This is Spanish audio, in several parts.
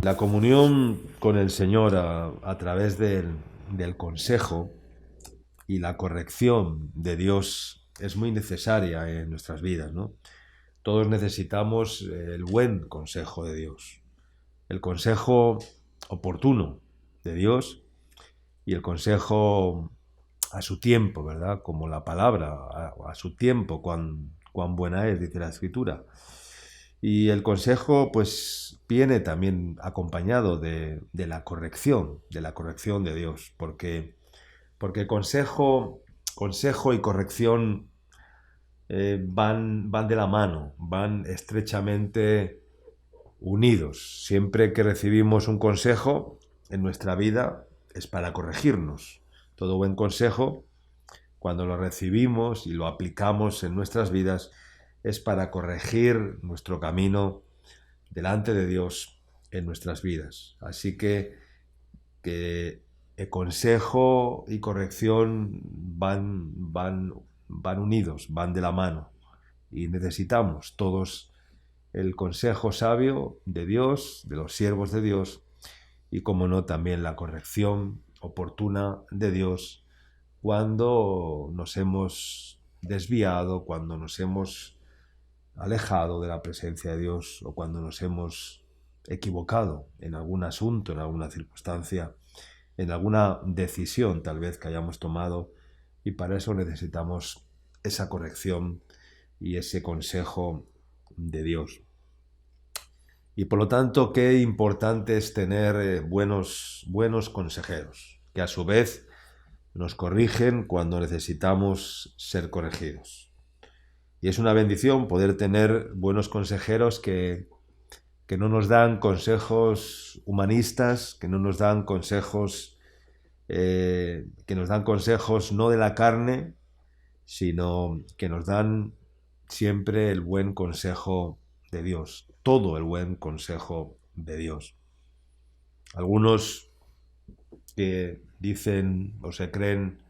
La comunión con el Señor a través del consejo y la corrección de Dios es muy necesaria en nuestras vidas, ¿no? Todos necesitamos el buen consejo de Dios, el consejo oportuno de Dios y el consejo a su tiempo, ¿verdad? Como la palabra, a su tiempo, cuán buena es, dice la Escritura. Y el consejo, pues, viene también acompañado de la corrección, de Dios, porque consejo y corrección van de la mano, van estrechamente unidos. Siempre que recibimos un consejo en nuestra vida es para corregirnos. Todo buen consejo, cuando lo recibimos y lo aplicamos en nuestras vidas, es para corregir nuestro camino delante de Dios en nuestras vidas. Así que el consejo y corrección van unidos, van de la mano. Y necesitamos todos el consejo sabio de Dios, de los siervos de Dios, y como no, también la corrección oportuna de Dios cuando nos hemos desviado, cuando nos hemos alejado de la presencia de Dios o cuando nos hemos equivocado en algún asunto, en alguna circunstancia, en alguna decisión tal vez que hayamos tomado, y para eso necesitamos esa corrección y ese consejo de Dios. Y por lo tanto, qué importante es tener buenos consejeros, que a su vez nos corrigen cuando necesitamos ser corregidos. Y es una bendición poder tener buenos consejeros que no nos dan consejos humanistas, que no nos dan consejos, que nos dan consejos no de la carne, sino que nos dan siempre el buen consejo de Dios, todo el buen consejo de Dios. Algunos que dicen o se creen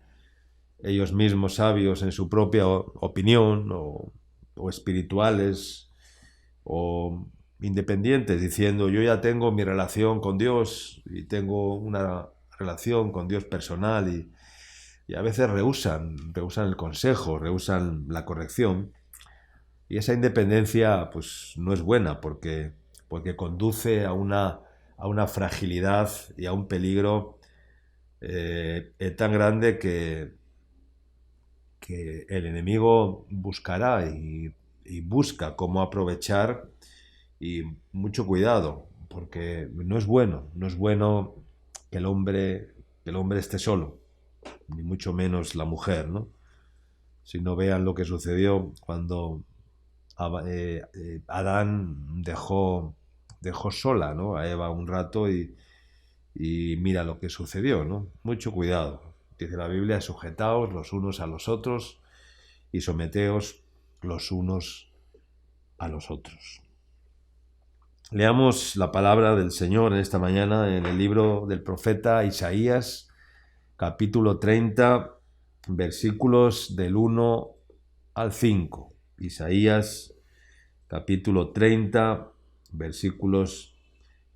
ellos mismos sabios en su propia opinión o espirituales o independientes, diciendo yo ya tengo mi relación con Dios y tengo una relación con Dios personal y a veces rehusan el consejo, rehusan la corrección, y esa independencia pues no es buena porque conduce a una fragilidad y a un peligro tan grande que el enemigo buscará y busca cómo aprovechar, y mucho cuidado, porque no es bueno que el hombre esté solo, ni mucho menos la mujer, ¿no? Si no, vean lo que sucedió cuando Adán dejó sola, ¿no?, a Eva un rato y mira lo que sucedió, ¿no? Mucho cuidado. Dice la Biblia, sujetaos los unos a los otros y someteos los unos a los otros. Leamos la palabra del Señor en esta mañana en el libro del profeta Isaías, capítulo 30, versículos del 1 al 5. Isaías, capítulo 30, versículos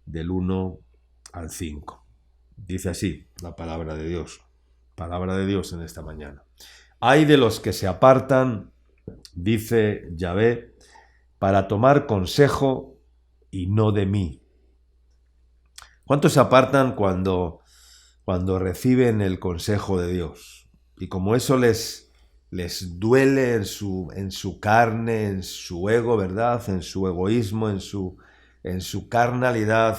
del 1 al 5. Dice así la palabra de Dios en esta mañana. Ay de los que se apartan, dice Yahvé, para tomar consejo y no de mí. ¿Cuántos se apartan cuando reciben el consejo de Dios? Y como eso les duele en su carne, en su ego, ¿verdad?, en su egoísmo, en su carnalidad,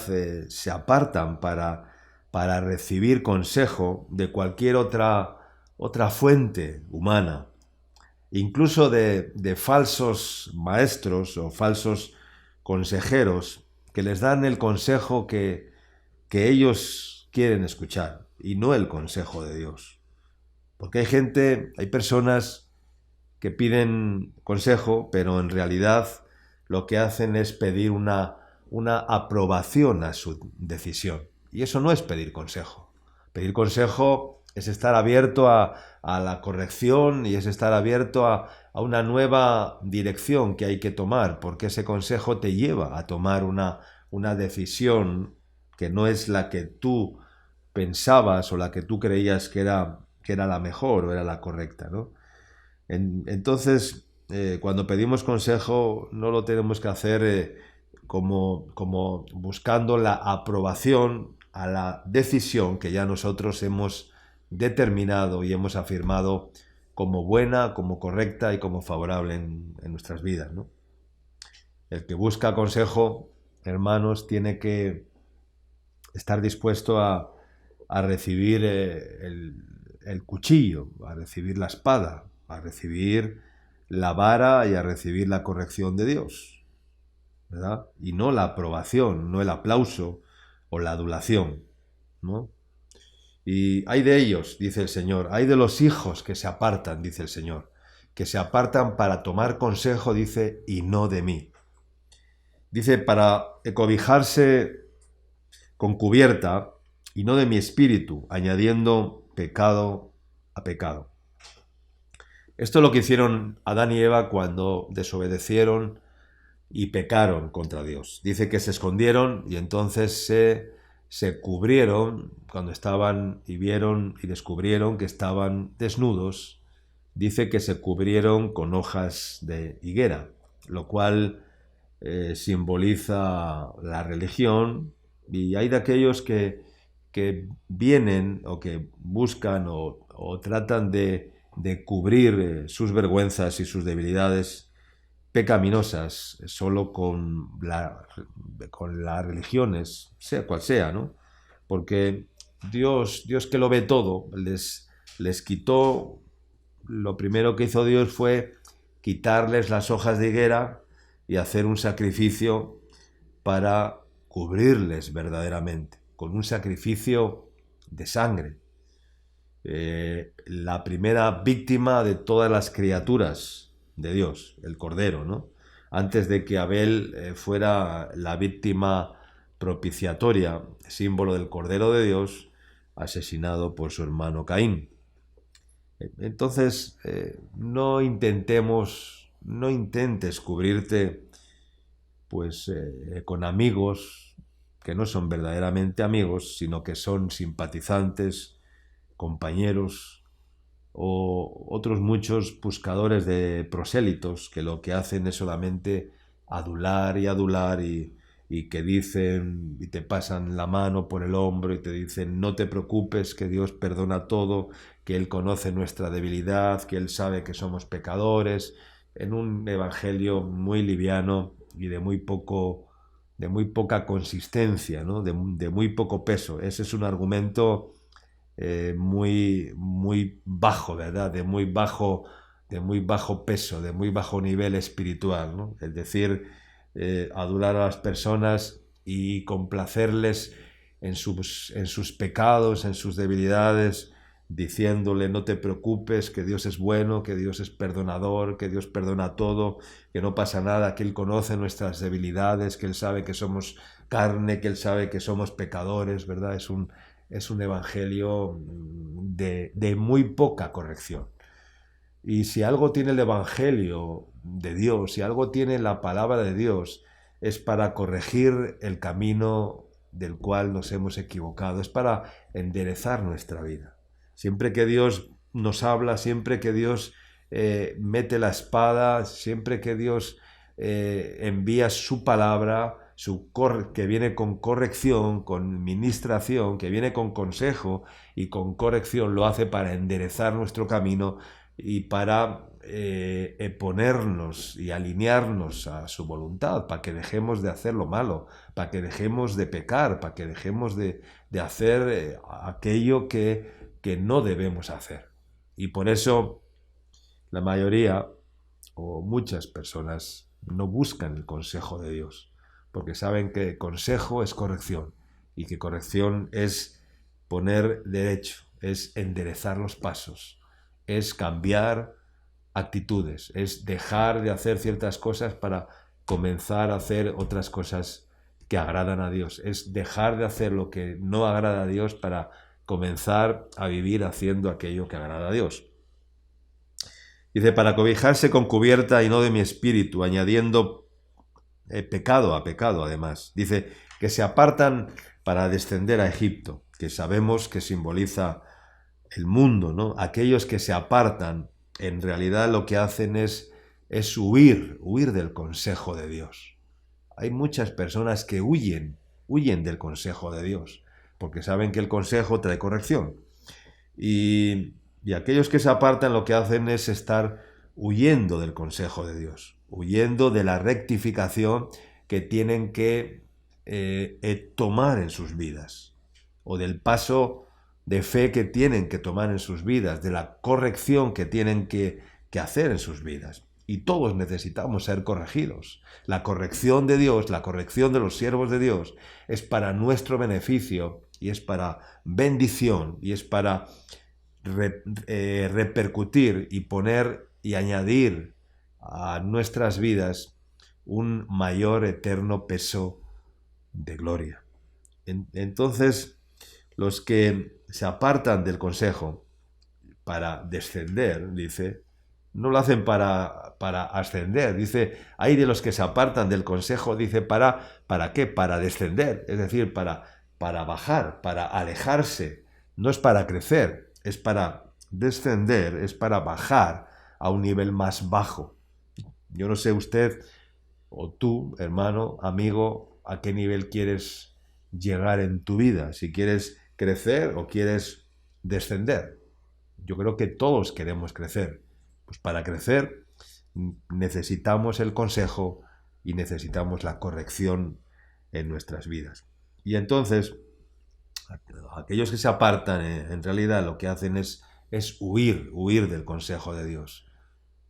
se apartan para recibir consejo de cualquier otra fuente humana, incluso de falsos maestros o falsos consejeros que les dan el consejo que ellos quieren escuchar y no el consejo de Dios. Porque hay personas que piden consejo, pero en realidad lo que hacen es pedir una aprobación a su decisión. Y eso no es pedir consejo. Pedir consejo es estar abierto a la corrección y es estar abierto a una nueva dirección que hay que tomar, porque ese consejo te lleva a tomar una decisión que no es la que tú pensabas o la que tú creías que era la mejor o era la correcta, ¿no? Entonces, cuando pedimos consejo, no lo tenemos que hacer como buscando la aprobación a la decisión que ya nosotros hemos determinado y hemos afirmado como buena, como correcta y como favorable en nuestras vidas, ¿no? El que busca consejo, hermanos, tiene que estar dispuesto a recibir el cuchillo, a recibir la espada, a recibir la vara y a recibir la corrección de Dios, ¿verdad? Y no la aprobación, no el aplauso o la adulación, ¿no? Y hay de ellos, dice el Señor, hay de los hijos que se apartan, dice el Señor, que se apartan para tomar consejo, dice, y no de mí. Dice, para cobijarse con cubierta y no de mi espíritu, añadiendo pecado a pecado. Esto es lo que hicieron Adán y Eva cuando desobedecieron y pecaron contra Dios. Dice que se escondieron y entonces se cubrieron cuando estaban y vieron y descubrieron que estaban desnudos. Dice que se cubrieron con hojas de higuera, lo cual simboliza la religión, y hay de aquellos que vienen o que buscan o tratan de cubrir sus vergüenzas y sus debilidades pecaminosas solo con las religiones, sea cual sea, ¿no? Porque Dios que lo ve todo, les quitó, lo primero que hizo Dios fue quitarles las hojas de higuera y hacer un sacrificio para cubrirles verdaderamente, con un sacrificio de sangre. La primera víctima de todas las criaturas de Dios, el Cordero, ¿no? Antes de que Abel fuera la víctima propiciatoria, símbolo del Cordero de Dios, asesinado por su hermano Caín. Entonces, no intentes cubrirte pues con amigos que no son verdaderamente amigos, sino que son simpatizantes, compañeros o otros muchos buscadores de prosélitos que lo que hacen es solamente adular y que dicen y te pasan la mano por el hombro y te dicen no te preocupes, que Dios perdona todo, que Él conoce nuestra debilidad, que Él sabe que somos pecadores, en un evangelio muy liviano y de muy poca consistencia, ¿no? de muy poco peso. Ese es un argumento muy bajo, ¿verdad? De muy bajo peso, de muy bajo nivel espiritual, ¿no? Es decir, adular a las personas y complacerles en sus pecados, en sus debilidades, diciéndole no te preocupes, que Dios es bueno, que Dios es perdonador, que Dios perdona todo, que no pasa nada, que Él conoce nuestras debilidades, que Él sabe que somos carne, que Él sabe que somos pecadores, ¿verdad? Es un evangelio de muy poca corrección. Y si algo tiene el evangelio de Dios, si algo tiene la palabra de Dios, es para corregir el camino del cual nos hemos equivocado, es para enderezar nuestra vida. Siempre que Dios nos habla, siempre que Dios mete la espada, siempre que Dios envía su palabra, que viene con corrección, con ministración, que viene con consejo y con corrección, lo hace para enderezar nuestro camino y para ponernos y alinearnos a su voluntad, para que dejemos de hacer lo malo, para que dejemos de pecar, para que dejemos de hacer aquello que no debemos hacer. Y por eso la mayoría o muchas personas no buscan el consejo de Dios, porque saben que consejo es corrección y que corrección es poner derecho, es enderezar los pasos, es cambiar actitudes, es dejar de hacer ciertas cosas para comenzar a hacer otras cosas que agradan a Dios, es dejar de hacer lo que no agrada a Dios para comenzar a vivir haciendo aquello que agrada a Dios. Dice, para cobijarse con cubierta y no de mi espíritu, añadiendo pecado a pecado, además. Dice, que se apartan para descender a Egipto, que sabemos que simboliza el mundo, ¿no? Aquellos que se apartan, en realidad lo que hacen es huir del consejo de Dios. Hay muchas personas que huyen del consejo de Dios, porque saben que el consejo trae corrección. Y aquellos que se apartan lo que hacen es estar huyendo del consejo de Dios, huyendo de la rectificación que tienen que tomar en sus vidas, o del paso de fe que tienen que tomar en sus vidas, de la corrección que tienen que hacer en sus vidas. Y todos necesitamos ser corregidos. La corrección de Dios, la corrección de los siervos de Dios, es para nuestro beneficio y es para bendición y es para repercutir y poner y añadir a nuestras vidas un mayor eterno peso de gloria. Entonces, los que se apartan del consejo para descender, dice, no lo hacen para ascender, dice, hay de los que se apartan del consejo, dice, ¿para qué? Para descender, es decir, para bajar, para alejarse, no es para crecer, es para descender, es para bajar a un nivel más bajo. Yo no sé usted, o tú, hermano, amigo, a qué nivel quieres llegar en tu vida, si quieres crecer o quieres descender. Yo creo que todos queremos crecer. Pues para crecer necesitamos el consejo y necesitamos la corrección en nuestras vidas. Y entonces, aquellos que se apartan, en realidad lo que hacen es huir del consejo de Dios,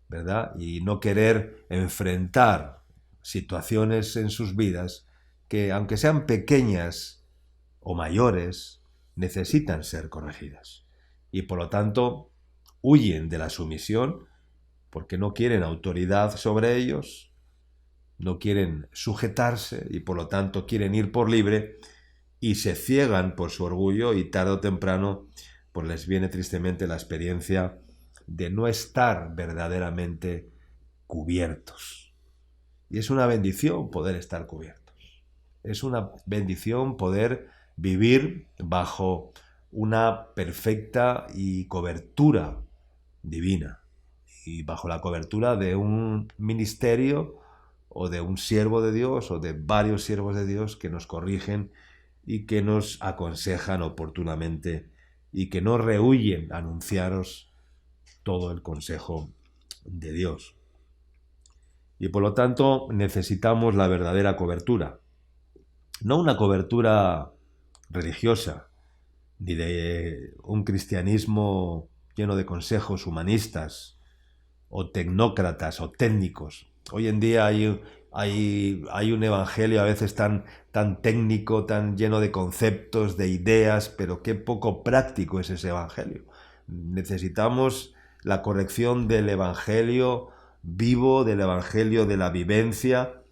¿verdad? Y no querer enfrentar situaciones en sus vidas que, aunque sean pequeñas o mayores, necesitan ser corregidas. Y por lo tanto, huyen de la sumisión porque no quieren autoridad sobre ellos, no quieren sujetarse y por lo tanto quieren ir por libre y se ciegan por su orgullo y tarde o temprano pues les viene tristemente la experiencia de no estar verdaderamente cubiertos. Y es una bendición poder estar cubiertos. Es una bendición poder vivir bajo una perfecta y cobertura divina y bajo la cobertura de un ministerio o de un siervo de Dios o de varios siervos de Dios que nos corrigen y que nos aconsejan oportunamente y que no rehuyen a anunciaros todo el consejo de Dios. Y por lo tanto necesitamos la verdadera cobertura. No una cobertura religiosa, ni de un cristianismo lleno de consejos humanistas, o tecnócratas, o técnicos. Hoy en día hay un evangelio a veces tan técnico, tan lleno de conceptos, de ideas, pero qué poco práctico es ese evangelio. Necesitamos la corrección del evangelio vivo, del evangelio de la vivencia,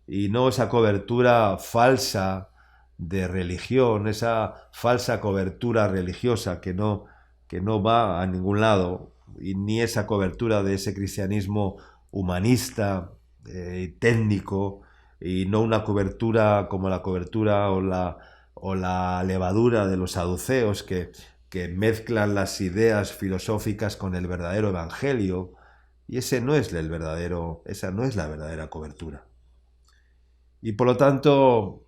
y no esa cobertura falsa de religión, esa falsa cobertura religiosa que no va a ningún lado, y ni esa cobertura de ese cristianismo humanista, técnico, y no una cobertura como la cobertura o la levadura de los saduceos que mezclan las ideas filosóficas con el verdadero evangelio, y esa no es la verdadera cobertura. Y por lo tanto,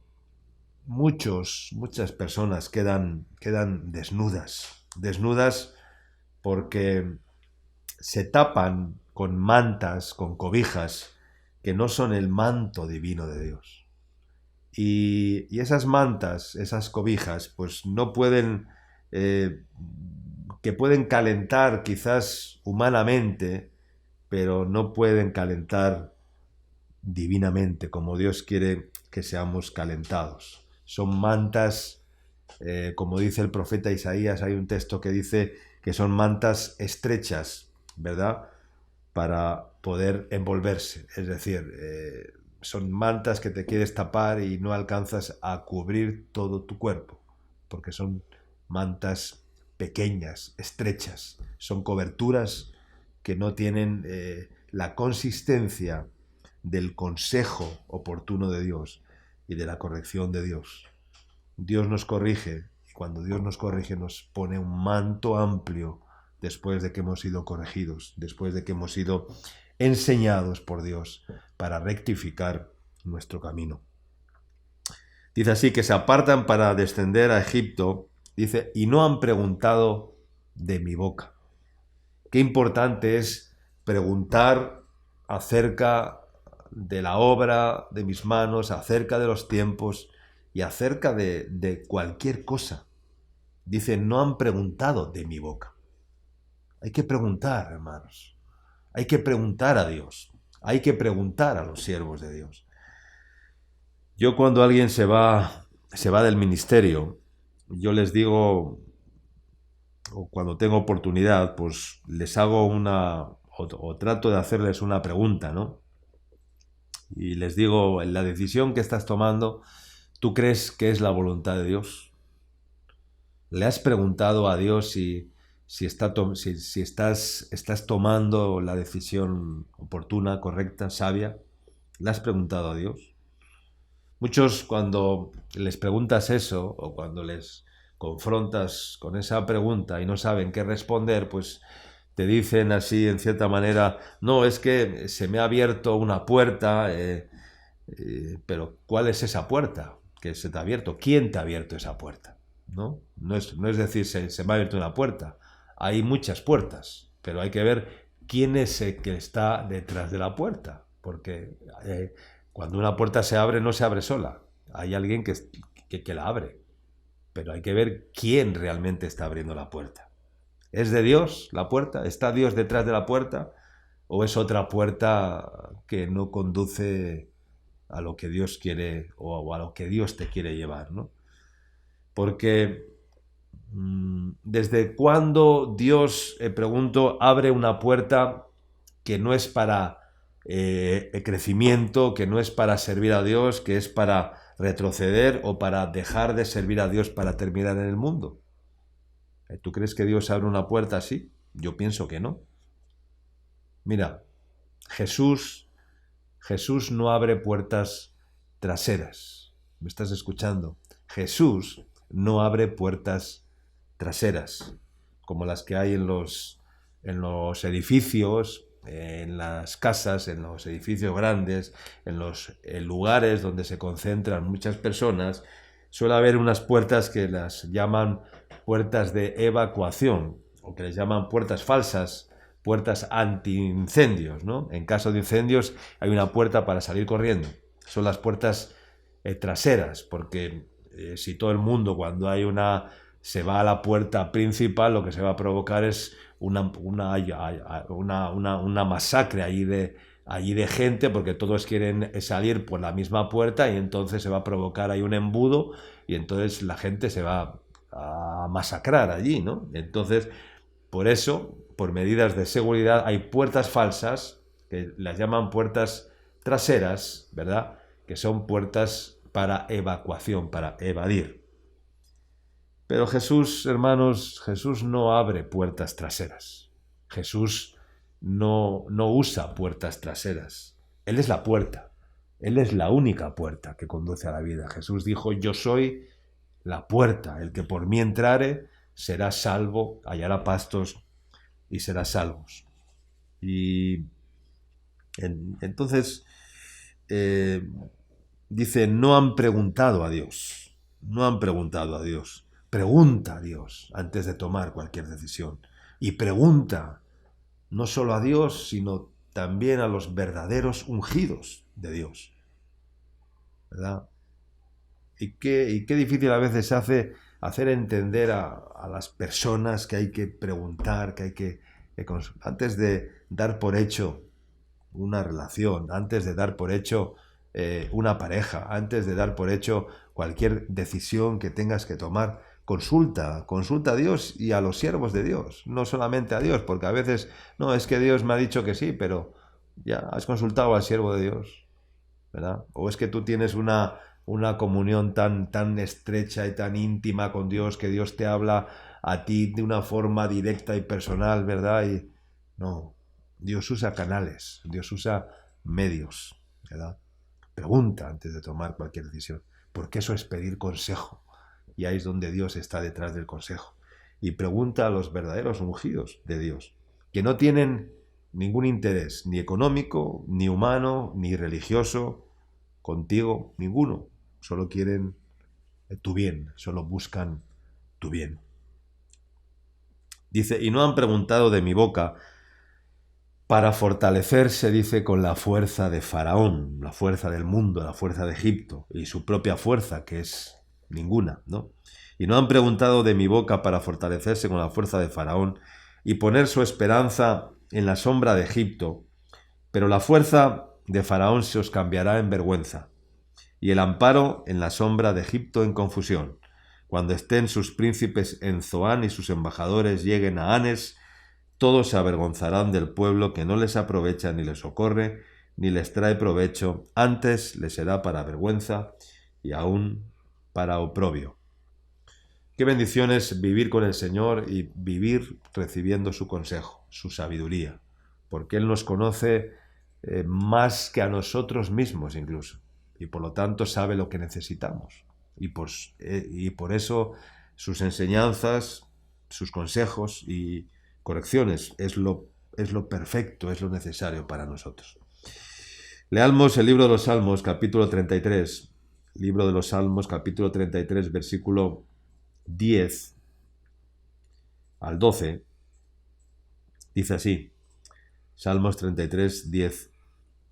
muchas personas quedan desnudas porque se tapan con mantas, con cobijas, que no son el manto divino de Dios. Y esas mantas, esas cobijas, pues no pueden, que pueden calentar quizás humanamente, pero no pueden calentar divinamente, como Dios quiere que seamos calentados. Son mantas, como dice el profeta Isaías, hay un texto que dice que son mantas estrechas, ¿verdad? Para poder envolverse, es decir, son mantas que te quieres tapar y no alcanzas a cubrir todo tu cuerpo, porque son mantas pequeñas, estrechas, son coberturas que no tienen la consistencia del consejo oportuno de Dios y de la corrección de Dios. Dios nos corrige, y cuando Dios nos corrige nos pone un manto amplio después de que hemos sido corregidos, después de que hemos sido enseñados por Dios para rectificar nuestro camino. Dice así que se apartan para descender a Egipto, dice, y no han preguntado de mi boca. Qué importante es preguntar acerca de la obra de mis manos, acerca de los tiempos y acerca de cualquier cosa. Dice, no han preguntado de mi boca. Hay que preguntar, hermanos. Hay que preguntar a Dios. Hay que preguntar a los siervos de Dios. Yo cuando alguien se va del ministerio, yo les digo, o cuando tengo oportunidad, pues les hago o trato de hacerles una pregunta, ¿no? Y les digo, en la decisión que estás tomando, ¿tú crees que es la voluntad de Dios? ¿Le has preguntado a Dios si estás tomando la decisión oportuna, correcta, sabia? ¿Le has preguntado a Dios? Muchos cuando les preguntas eso o cuando les confrontas con esa pregunta y no saben qué responder, pues te dicen así en cierta manera, no, es que se me ha abierto una puerta, pero ¿cuál es esa puerta que se te ha abierto? ¿Quién te ha abierto esa puerta? No es decir, se me ha abierto una puerta. Hay muchas puertas, pero hay que ver quién es el que está detrás de la puerta, porque cuando una puerta se abre no se abre sola, hay alguien que la abre, pero hay que ver quién realmente está abriendo la puerta. ¿Es de Dios la puerta? ¿Está Dios detrás de la puerta? ¿O es otra puerta que no conduce a lo que Dios quiere o a lo que Dios te quiere llevar, ¿no? Porque ¿desde cuándo Dios, pregunto, abre una puerta que no es para crecimiento, que no es para servir a Dios, que es para retroceder o para dejar de servir a Dios para terminar en el mundo? ¿Tú crees que Dios abre una puerta así? Yo pienso que no. Mira, Jesús no abre puertas traseras. ¿Me estás escuchando? Jesús no abre puertas traseras, como las que hay en los edificios, en las casas, en los edificios grandes, en los lugares donde se concentran muchas personas. Suele haber unas puertas que las llaman puertas de evacuación, o que les llaman puertas falsas, puertas anti-incendios, ¿no? En caso de incendios hay una puerta para salir corriendo. Son las puertas traseras, porque si todo el mundo cuando se va a la puerta principal, lo que se va a provocar es una masacre allí de gente, porque todos quieren salir por la misma puerta y entonces se va a provocar ahí un embudo y entonces la gente se va a masacrar allí, ¿no? Entonces, por eso, por medidas de seguridad, hay puertas falsas, que las llaman puertas traseras, ¿verdad? Que son puertas para evacuación, para evadir. Pero Jesús, hermanos, Jesús no abre puertas traseras. Jesús no usa puertas traseras. Él es la puerta. Él es la única puerta que conduce a la vida. Jesús dijo, yo soy la puerta. El que por mí entrare será salvo, hallará pastos y será salvos. Y entonces dice, no han preguntado a Dios. No han preguntado a Dios. Pregunta a Dios antes de tomar cualquier decisión. Y pregunta no solo a Dios, sino también a los verdaderos ungidos de Dios. ¿Verdad? Y qué difícil a veces hacer entender a las personas que hay que preguntar, que hay que antes de dar por hecho una relación, antes de dar por hecho una pareja, antes de dar por hecho cualquier decisión que tengas que tomar, consulta a Dios y a los siervos de Dios, no solamente a Dios, porque a veces, no, es que Dios me ha dicho que sí, pero ya has consultado al siervo de Dios, ¿verdad? O es que tú tienes una comunión tan estrecha y tan íntima con Dios, que Dios te habla a ti de una forma directa y personal, ¿verdad? Y no, Dios usa canales, Dios usa medios, ¿verdad? Pregunta antes de tomar cualquier decisión, porque eso es pedir consejo. y ahí es donde Dios está detrás del consejo. Y pregunta a los verdaderos ungidos de Dios, que no tienen ningún interés, ni económico, ni humano, ni religioso, contigo, ninguno. Solo quieren tu bien, solo buscan tu bien. Dice, y no han preguntado de mi boca para fortalecerse, dice, con la fuerza de Faraón, la fuerza del mundo, la fuerza de Egipto, y su propia fuerza, que es ninguna, ¿no? Y no han preguntado de mi boca para fortalecerse con la fuerza de Faraón y poner su esperanza en la sombra de Egipto, pero la fuerza de Faraón se os cambiará en vergüenza, y el amparo en la sombra de Egipto en confusión. Cuando estén sus príncipes en Zoán y sus embajadores lleguen a Hanes, todos se avergonzarán del pueblo que no les aprovecha ni les socorre, ni les trae provecho, antes les será para vergüenza y aún para oprobio. Qué bendiciones vivir con el Señor y vivir recibiendo su consejo, su sabiduría, porque Él nos conoce más que a nosotros mismos incluso, y por lo tanto sabe lo que necesitamos. Y por eso sus enseñanzas, sus consejos y correcciones es lo perfecto, es lo necesario para nosotros. Leamos el libro de los Salmos, capítulo 33. Libro de los Salmos, capítulo 33, versículo 10 al 12. Dice así, Salmos 33, 10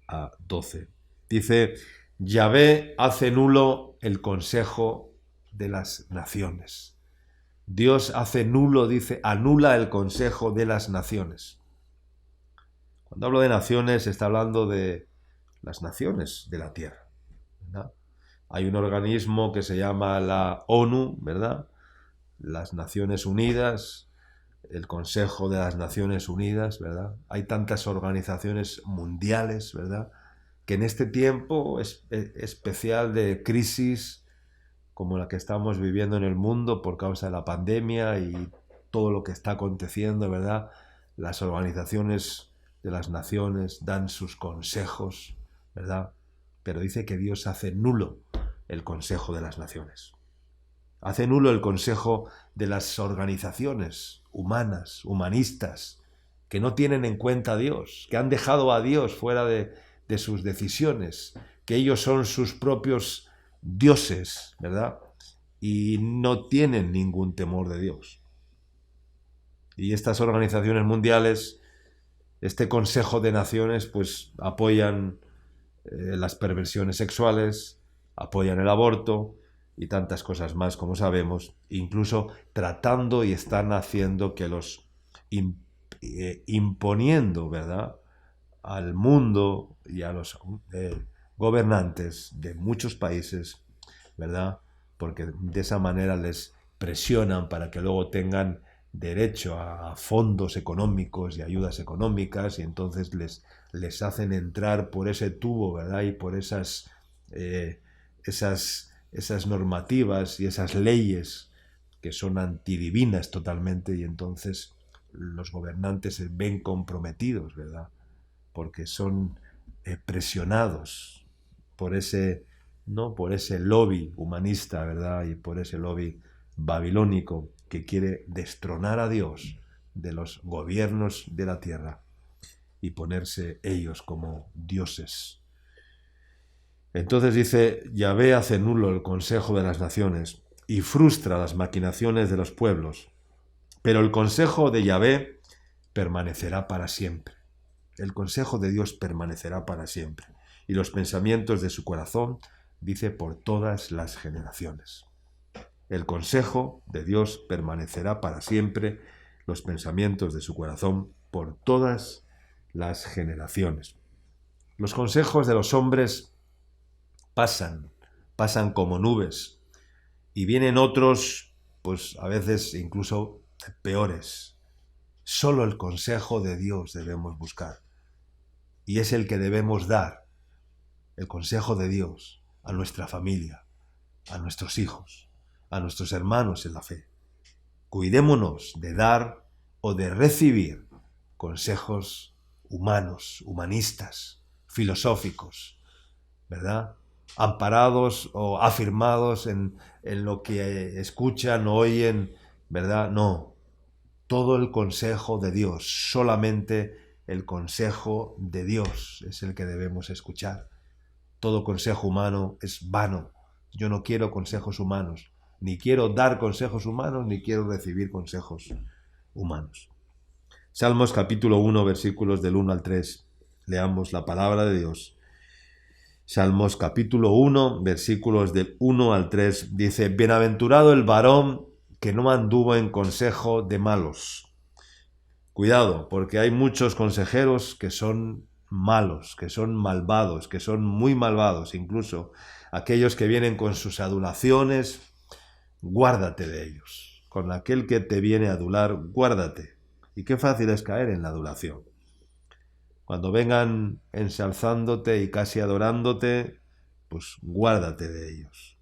a 12. Dice, Yahvé hace nulo el consejo de las naciones. Dios hace nulo, dice, anula el consejo de las naciones. Cuando hablo de naciones, está hablando de las naciones de la tierra, ¿verdad? Hay un organismo que se llama la ONU, ¿verdad? Las Naciones Unidas, el Consejo de las Naciones Unidas, ¿verdad? Hay tantas organizaciones mundiales, ¿verdad? Que en este tiempo especial de crisis como la que estamos viviendo en el mundo por causa de la pandemia y todo lo que está aconteciendo, ¿verdad? Las organizaciones de las naciones dan sus consejos, ¿verdad? Pero dice que Dios hace nulo el consejo de las naciones. Hace nulo el consejo de las organizaciones humanas, humanistas, que no tienen en cuenta a Dios, que han dejado a Dios fuera de sus decisiones, que ellos son sus propios dioses, ¿verdad? Y no tienen ningún temor de Dios. Y estas organizaciones mundiales, este Consejo de Naciones, pues apoyan las perversiones sexuales, apoyan el aborto y tantas cosas más, como sabemos, incluso tratando y están haciendo que los imponiendo, ¿verdad?, al mundo y a los gobernantes de muchos países, ¿verdad?, porque de esa manera les presionan para que luego tengan derecho a fondos económicos y ayudas económicas, y entonces les hacen entrar por ese tubo, ¿verdad?, y por esas normativas y esas leyes que son antidivinas totalmente, y entonces los gobernantes se ven comprometidos, ¿verdad?, porque son presionados por ese lobby humanista, ¿verdad?, y por ese lobby babilónico que quiere destronar a Dios de los gobiernos de la tierra y ponerse ellos como dioses. Entonces dice, Yahvé hace nulo el consejo de las naciones y frustra las maquinaciones de los pueblos, pero el consejo de Yahvé permanecerá para siempre. El consejo de Dios permanecerá para siempre, y los pensamientos de su corazón, dice, por todas las generaciones. El consejo de Dios permanecerá para siempre, los pensamientos de su corazón por todas las generaciones. Los consejos de los hombres pasan como nubes, y vienen otros, pues a veces incluso peores. Solo el consejo de Dios debemos buscar, y es el que debemos dar, el consejo de Dios, a nuestra familia, a nuestros hijos, a nuestros hermanos en la fe. Cuidémonos de dar o de recibir consejos humanos, humanistas, filosóficos, ¿verdad?, amparados o afirmados en lo que escuchan o oyen, ¿verdad? No, todo el consejo de Dios, solamente el consejo de Dios es el que debemos escuchar. Todo consejo humano es vano. Yo no quiero consejos humanos, ni quiero dar consejos humanos, ni quiero recibir consejos humanos. Salmos capítulo 1, versículos del 1 al 3. Leamos la palabra de Dios. Salmos capítulo 1, versículos del 1 al 3, dice: Bienaventurado el varón que no anduvo en consejo de malos. Cuidado, porque hay muchos consejeros que son malos, que son malvados, que son muy malvados, incluso aquellos que vienen con sus adulaciones, guárdate de ellos. Con aquel que te viene a adular, guárdate. Y qué fácil es caer en la adulación. Cuando vengan ensalzándote y casi adorándote, pues guárdate de ellos.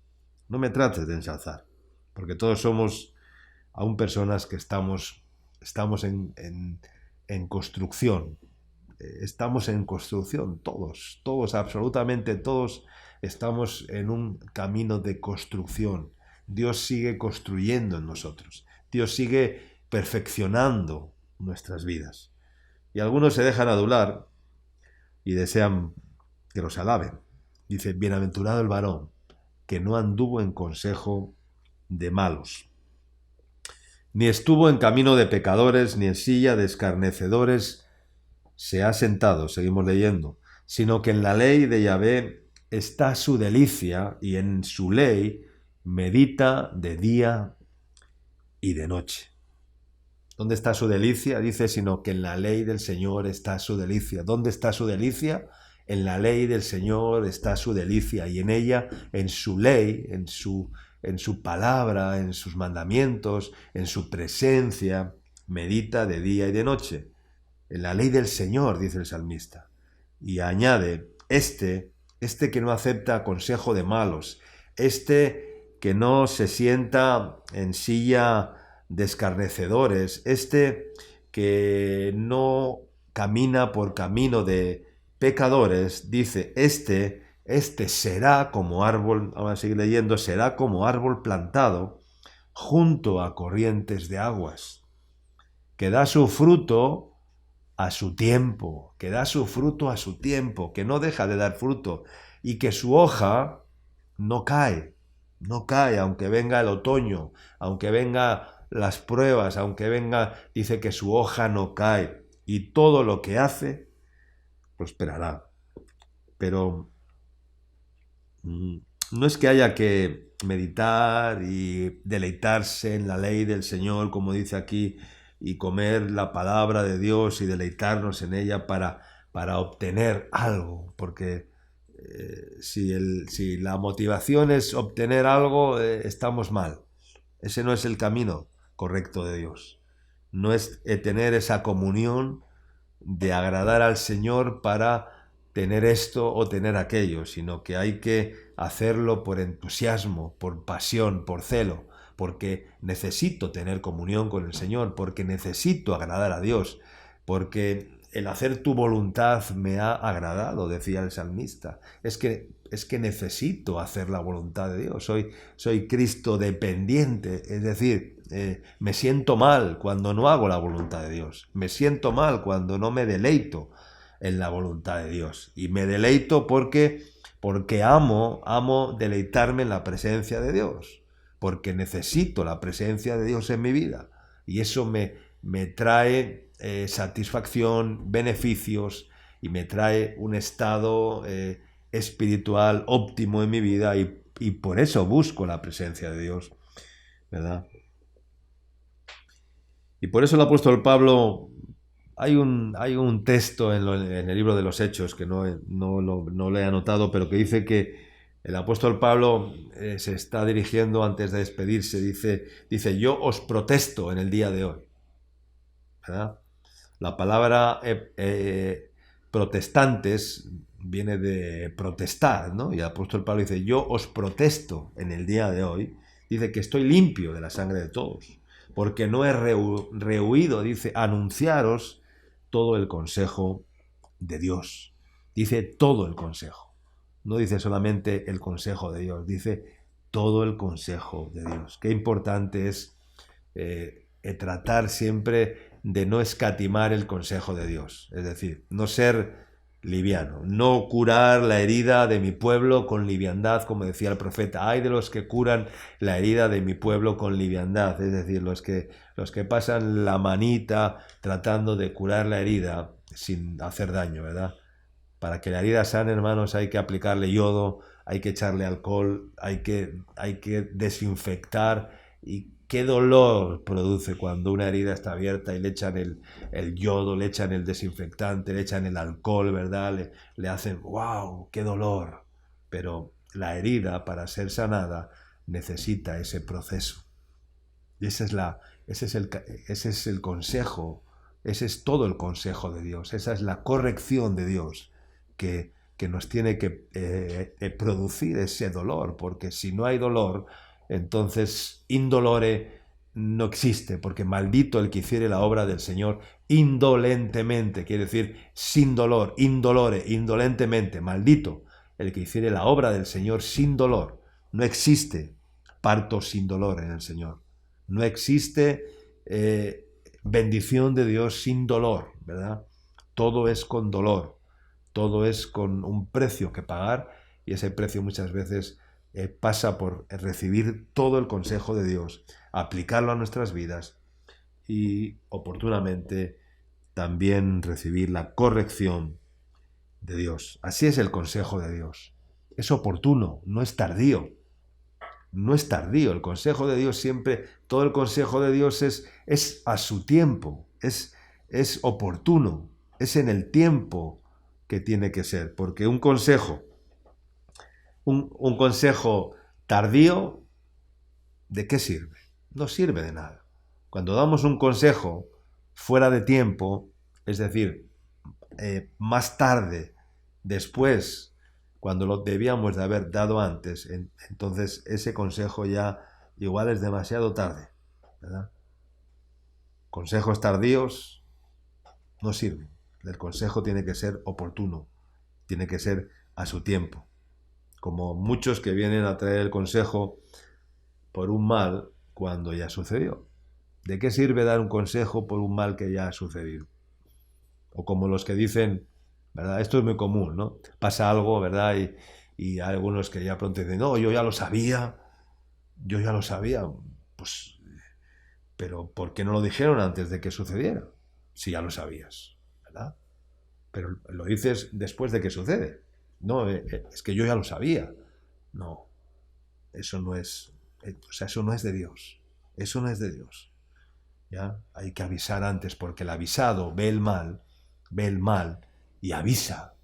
No me trates de ensalzar, porque todos somos aún personas que estamos en construcción. Estamos en construcción, todos, absolutamente todos estamos en un camino de construcción. Dios sigue construyendo en nosotros. Dios sigue perfeccionando nuestras vidas. Y algunos se dejan adular y desean que los alaben. Dice: bienaventurado el varón que no anduvo en consejo de malos, ni estuvo en camino de pecadores, ni en silla de escarnecedores se ha sentado, seguimos leyendo, sino que en la ley de Yahvé está su delicia, y en su ley medita de día y de noche. ¿Dónde está su delicia? Dice: sino que en la ley del Señor está su delicia. ¿Dónde está su delicia? En la ley del Señor está su delicia, y en ella, en su ley, en su palabra, en sus mandamientos, en su presencia, medita de día y de noche. En la ley del Señor, dice el salmista. Y añade: este que no acepta consejo de malos, este que no se sienta en silla de escarnecedores, este que no camina por camino de pecadores, dice: este será como árbol, vamos a seguir leyendo, será como árbol plantado junto a corrientes de aguas, que da su fruto a su tiempo, que da su fruto a su tiempo, que no deja de dar fruto, y que su hoja no cae, aunque venga el otoño, aunque venga las pruebas, aunque venga, dice que su hoja no cae, y todo lo que hace prosperará. Pero no es que haya que meditar y deleitarse en la ley del Señor, como dice aquí, y comer la palabra de Dios y deleitarnos en ella para obtener algo, porque si la motivación es obtener algo, estamos mal. Ese no es el camino correcto de Dios. No es tener esa comunión de agradar al Señor para tener esto o tener aquello, sino que hay que hacerlo por entusiasmo, por pasión, por celo, porque necesito tener comunión con el Señor, porque necesito agradar a Dios, porque el hacer tu voluntad me ha agradado, decía el salmista. Es que necesito hacer la voluntad de Dios. Soy Cristo dependiente, es decir, me siento mal cuando no hago la voluntad de Dios. Me siento mal cuando no me deleito en la voluntad de Dios. Y me deleito porque amo deleitarme en la presencia de Dios. Porque necesito la presencia de Dios en mi vida. Y eso me trae satisfacción, beneficios, y me trae un estado espiritual óptimo en mi vida, y por eso busco la presencia de Dios, ¿verdad? Y por eso el apóstol Pablo, hay un texto en el libro de los Hechos, que no lo he anotado, pero que dice que el apóstol Pablo se está dirigiendo antes de despedirse, dice: yo os protesto en el día de hoy, ¿verdad? La palabra protestantes viene de protestar, ¿no? Y el apóstol Pablo dice: yo os protesto en el día de hoy, dice que estoy limpio de la sangre de todos, porque no he rehuido, dice, anunciaros todo el consejo de Dios. Dice todo el consejo. No dice solamente el consejo de Dios, dice todo el consejo de Dios. Qué importante es tratar siempre de no escatimar el consejo de Dios. Es decir, no ser liviano, no curar la herida de mi pueblo con liviandad, como decía el profeta. Ay de los que curan la herida de mi pueblo con liviandad, es decir, los que pasan la manita tratando de curar la herida sin hacer daño, ¿verdad? Para que la herida sane, hermanos, hay que aplicarle yodo, hay que echarle alcohol, hay que desinfectar. Y qué dolor produce cuando una herida está abierta y le echan el yodo, le echan el desinfectante, le echan el alcohol, ¿verdad? Le hacen, wow, qué dolor. Pero la herida, para ser sanada, necesita ese proceso. Y ese es el consejo, ese es todo el consejo de Dios, esa es la corrección de Dios que nos tiene que producir ese dolor, porque si no hay dolor, entonces indolore no existe, porque maldito el que hiciere la obra del Señor indolentemente, quiere decir sin dolor, indolore, indolentemente, maldito el que hiciere la obra del Señor sin dolor. No existe parto sin dolor en el Señor. No existe bendición de Dios sin dolor, ¿verdad? Todo es con dolor, todo es con un precio que pagar, y ese precio muchas veces pasa por recibir todo el consejo de Dios, aplicarlo a nuestras vidas y oportunamente también recibir la corrección de Dios. Así es el consejo de Dios. Es oportuno, no es tardío. No es tardío, el consejo de Dios siempre, todo el consejo de Dios es a su tiempo, es oportuno, es en el tiempo que tiene que ser, porque un consejo tardío, ¿de qué sirve? No sirve de nada. Cuando damos un consejo fuera de tiempo, es decir, más tarde, después, cuando lo debíamos de haber dado antes, entonces ese consejo ya igual es demasiado tarde, ¿verdad? Consejos tardíos no sirven. El consejo tiene que ser oportuno, tiene que ser a su tiempo. Como muchos que vienen a traer el consejo por un mal cuando ya sucedió. ¿De qué sirve dar un consejo por un mal que ya ha sucedido? O como los que dicen, ¿verdad? Esto es muy común, ¿no? Pasa algo, ¿verdad? Y hay algunos que ya pronto dicen, no, yo ya lo sabía, pues, pero ¿por qué no lo dijeron antes de que sucediera? Si ya lo sabías, ¿verdad? Pero lo dices después de que sucede. No, es que yo ya lo sabía. No, eso no es, eso no es de Dios. Eso no es de Dios. ¿Ya? Hay que avisar antes, porque el avisado ve el mal y avisa,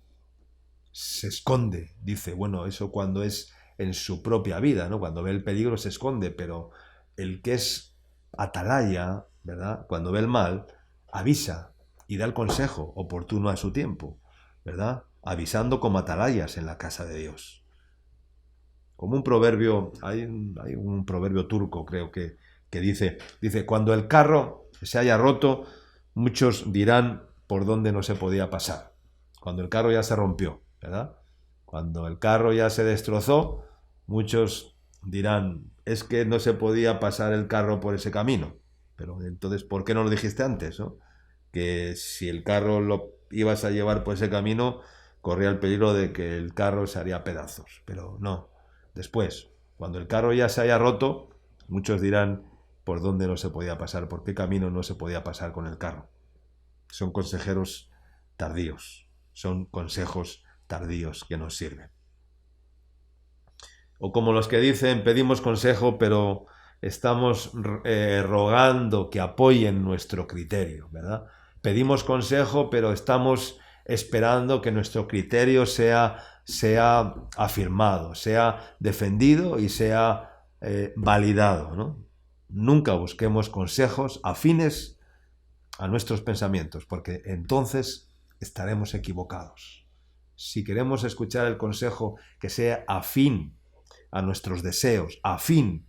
se esconde, dice, bueno, eso cuando es en su propia vida, ¿no? Cuando ve el peligro se esconde, pero el que es atalaya, ¿verdad? Cuando ve el mal, avisa y da el consejo oportuno a su tiempo, ¿verdad? Avisando como atalayas en la casa de Dios. Como un proverbio, hay un proverbio turco, creo que dice, cuando el carro se haya roto, muchos dirán por dónde no se podía pasar. Cuando el carro ya se rompió, ¿verdad? Cuando el carro ya se destrozó, muchos dirán, es que no se podía pasar el carro por ese camino. Pero entonces, ¿por qué no lo dijiste antes, no? Que si el carro lo ibas a llevar por ese camino, corría el peligro de que el carro se haría pedazos. Pero no. Después, cuando el carro ya se haya roto, muchos dirán por dónde no se podía pasar, por qué camino no se podía pasar con el carro. Son consejeros tardíos, son consejos tardíos que nos sirven. O como los que dicen, pedimos consejo, pero estamos rogando que apoyen nuestro criterio, ¿verdad? Pedimos consejo, pero estamos esperando que nuestro criterio sea afirmado, sea defendido y sea validado, ¿no? Nunca busquemos consejos afines a nuestros pensamientos, porque entonces estaremos equivocados. Si queremos escuchar el consejo que sea afín a nuestros deseos, afín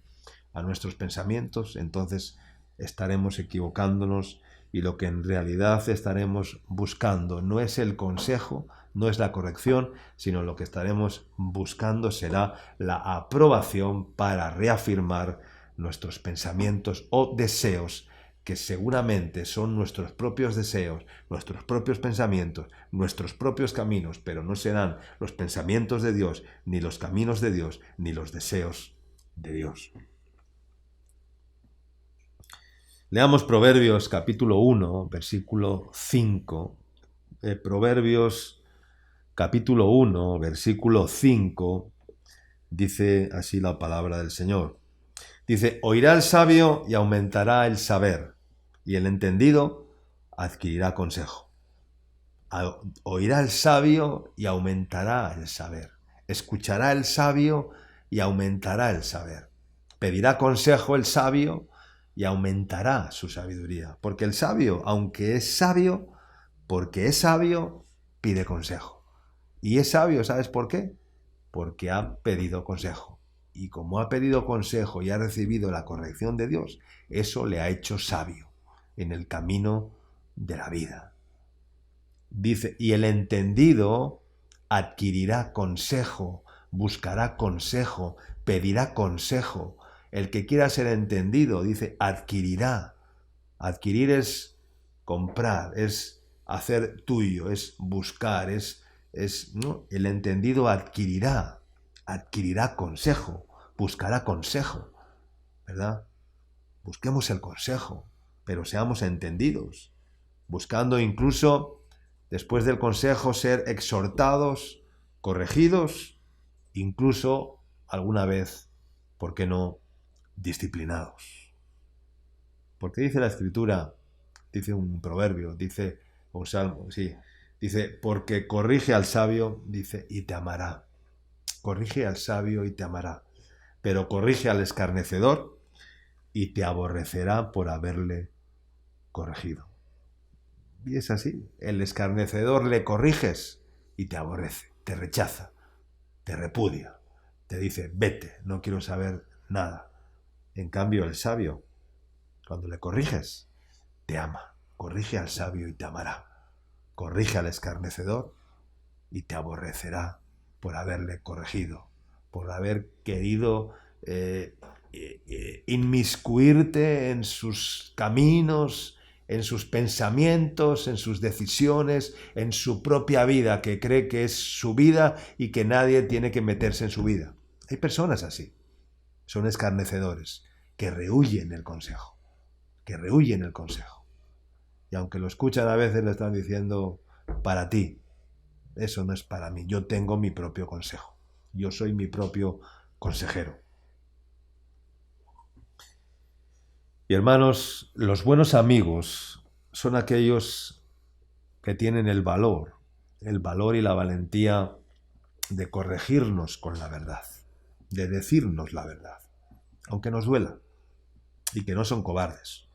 a nuestros pensamientos, entonces estaremos equivocándonos, y lo que en realidad estaremos buscando no es el consejo no es la corrección, sino lo que estaremos buscando será la aprobación para reafirmar nuestros pensamientos o deseos, que seguramente son nuestros propios deseos, nuestros propios pensamientos, nuestros propios caminos, pero no serán los pensamientos de Dios, ni los caminos de Dios, ni los deseos de Dios. Leamos Proverbios capítulo 1, versículo 5. Proverbios capítulo 1, versículo 5, dice así la palabra del Señor. Dice, oirá el sabio y aumentará el saber, y el entendido adquirirá consejo. Oirá el sabio y aumentará el saber. Escuchará el sabio y aumentará el saber. Pedirá consejo el sabio y aumentará su sabiduría. Porque el sabio, aunque es sabio, porque es sabio, pide consejo. Y es sabio, ¿sabes por qué? Porque ha pedido consejo. Y como ha pedido consejo y ha recibido la corrección de Dios, eso le ha hecho sabio en el camino de la vida. Dice, y el entendido adquirirá consejo, buscará consejo, pedirá consejo. El que quiera ser entendido, dice, adquirirá. Adquirir es comprar, es hacer tuyo, es buscar, ¿no? El entendido adquirirá consejo, buscará consejo, ¿verdad? Busquemos el consejo, pero seamos entendidos, buscando incluso, después del consejo, ser exhortados, corregidos, incluso alguna vez, ¿por qué no?, disciplinados. Porque dice la Escritura, dice un proverbio, dice un salmo, sí, dice, porque corrige al sabio, dice, y te amará. Corrige al sabio y te amará, pero corrige al escarnecedor y te aborrecerá por haberle corregido. Y es así, el escarnecedor le corriges y te aborrece, te rechaza, te repudia, te dice, vete, no quiero saber nada. En cambio, el sabio, cuando le corriges, te ama. Corrige al sabio y te amará. Corrige al escarnecedor y te aborrecerá por haberle corregido, por haber querido inmiscuirte en sus caminos, en sus pensamientos, en sus decisiones, en su propia vida, que cree que es su vida y que nadie tiene que meterse en su vida. Hay personas así, son escarnecedores, que rehuyen el consejo, Y aunque lo escuchan a veces, le están diciendo, para ti, eso no es para mí, yo tengo mi propio consejo, yo soy mi propio consejero. Y hermanos, los buenos amigos son aquellos que tienen el valor y la valentía de corregirnos con la verdad, de decirnos la verdad, aunque nos duela, y que no son cobardes.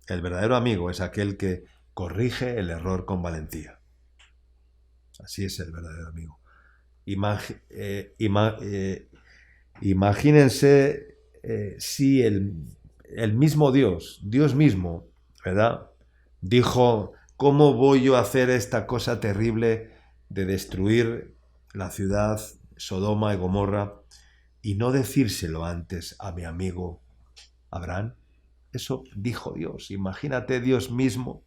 El verdadero amigo es aquel que corrige el error con valentía. Así es el verdadero amigo. Imagínense si el mismo Dios mismo, ¿verdad?, dijo, ¿cómo voy yo a hacer esta cosa terrible de destruir la ciudad Sodoma y Gomorra y no decírselo antes a mi amigo Abraham? Eso dijo Dios. Imagínate Dios mismo,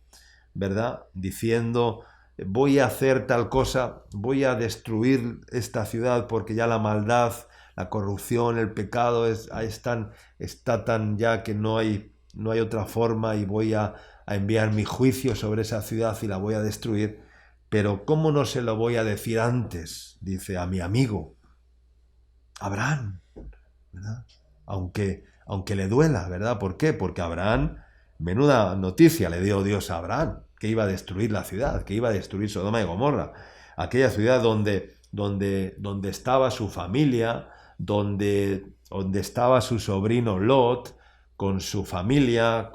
¿verdad?, diciendo, voy a hacer tal cosa, voy a destruir esta ciudad porque ya la maldad, la corrupción, el pecado está tan ya que no hay otra forma, y voy a enviar mi juicio sobre esa ciudad y la voy a destruir. Pero ¿cómo no se lo voy a decir antes? Dice, a mi amigo Abraham, ¿verdad? Aunque le duela, ¿verdad? ¿Por qué? Porque Abraham, menuda noticia le dio Dios a Abraham, que iba a destruir la ciudad, que iba a destruir Sodoma y Gomorra, aquella ciudad donde estaba su familia, donde estaba su sobrino Lot, con su familia,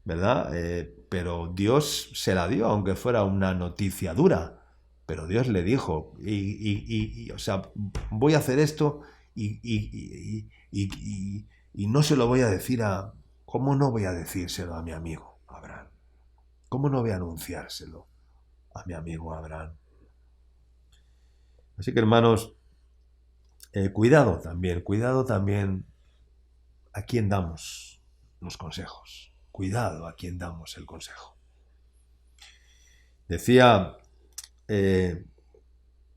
¿verdad? Pero Dios se la dio, aunque fuera una noticia dura. Pero Dios le dijo, o sea, voy a hacer esto y no se lo voy a decir ¿cómo no voy a decírselo a mi amigo Abraham? ¿Cómo no voy a anunciárselo a mi amigo Abraham. Así que, hermanos, cuidado también a quién damos los consejos. Cuidado a quién damos el consejo. Decía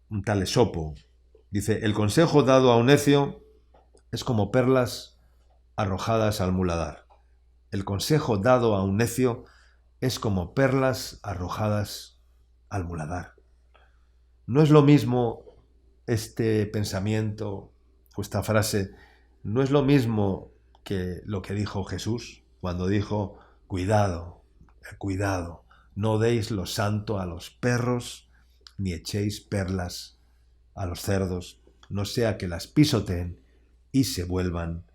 un tal Esopo, dice, el consejo dado a un necio es como perlas arrojadas al muladar. El consejo dado a un necio es como perlas arrojadas al muladar. No es lo mismo este pensamiento o esta frase, no es lo mismo que lo que dijo Jesús cuando dijo, cuidado, cuidado, no deis lo santo a los perros, ni echéis perlas a los cerdos, no sea que las pisoteen y se vuelvan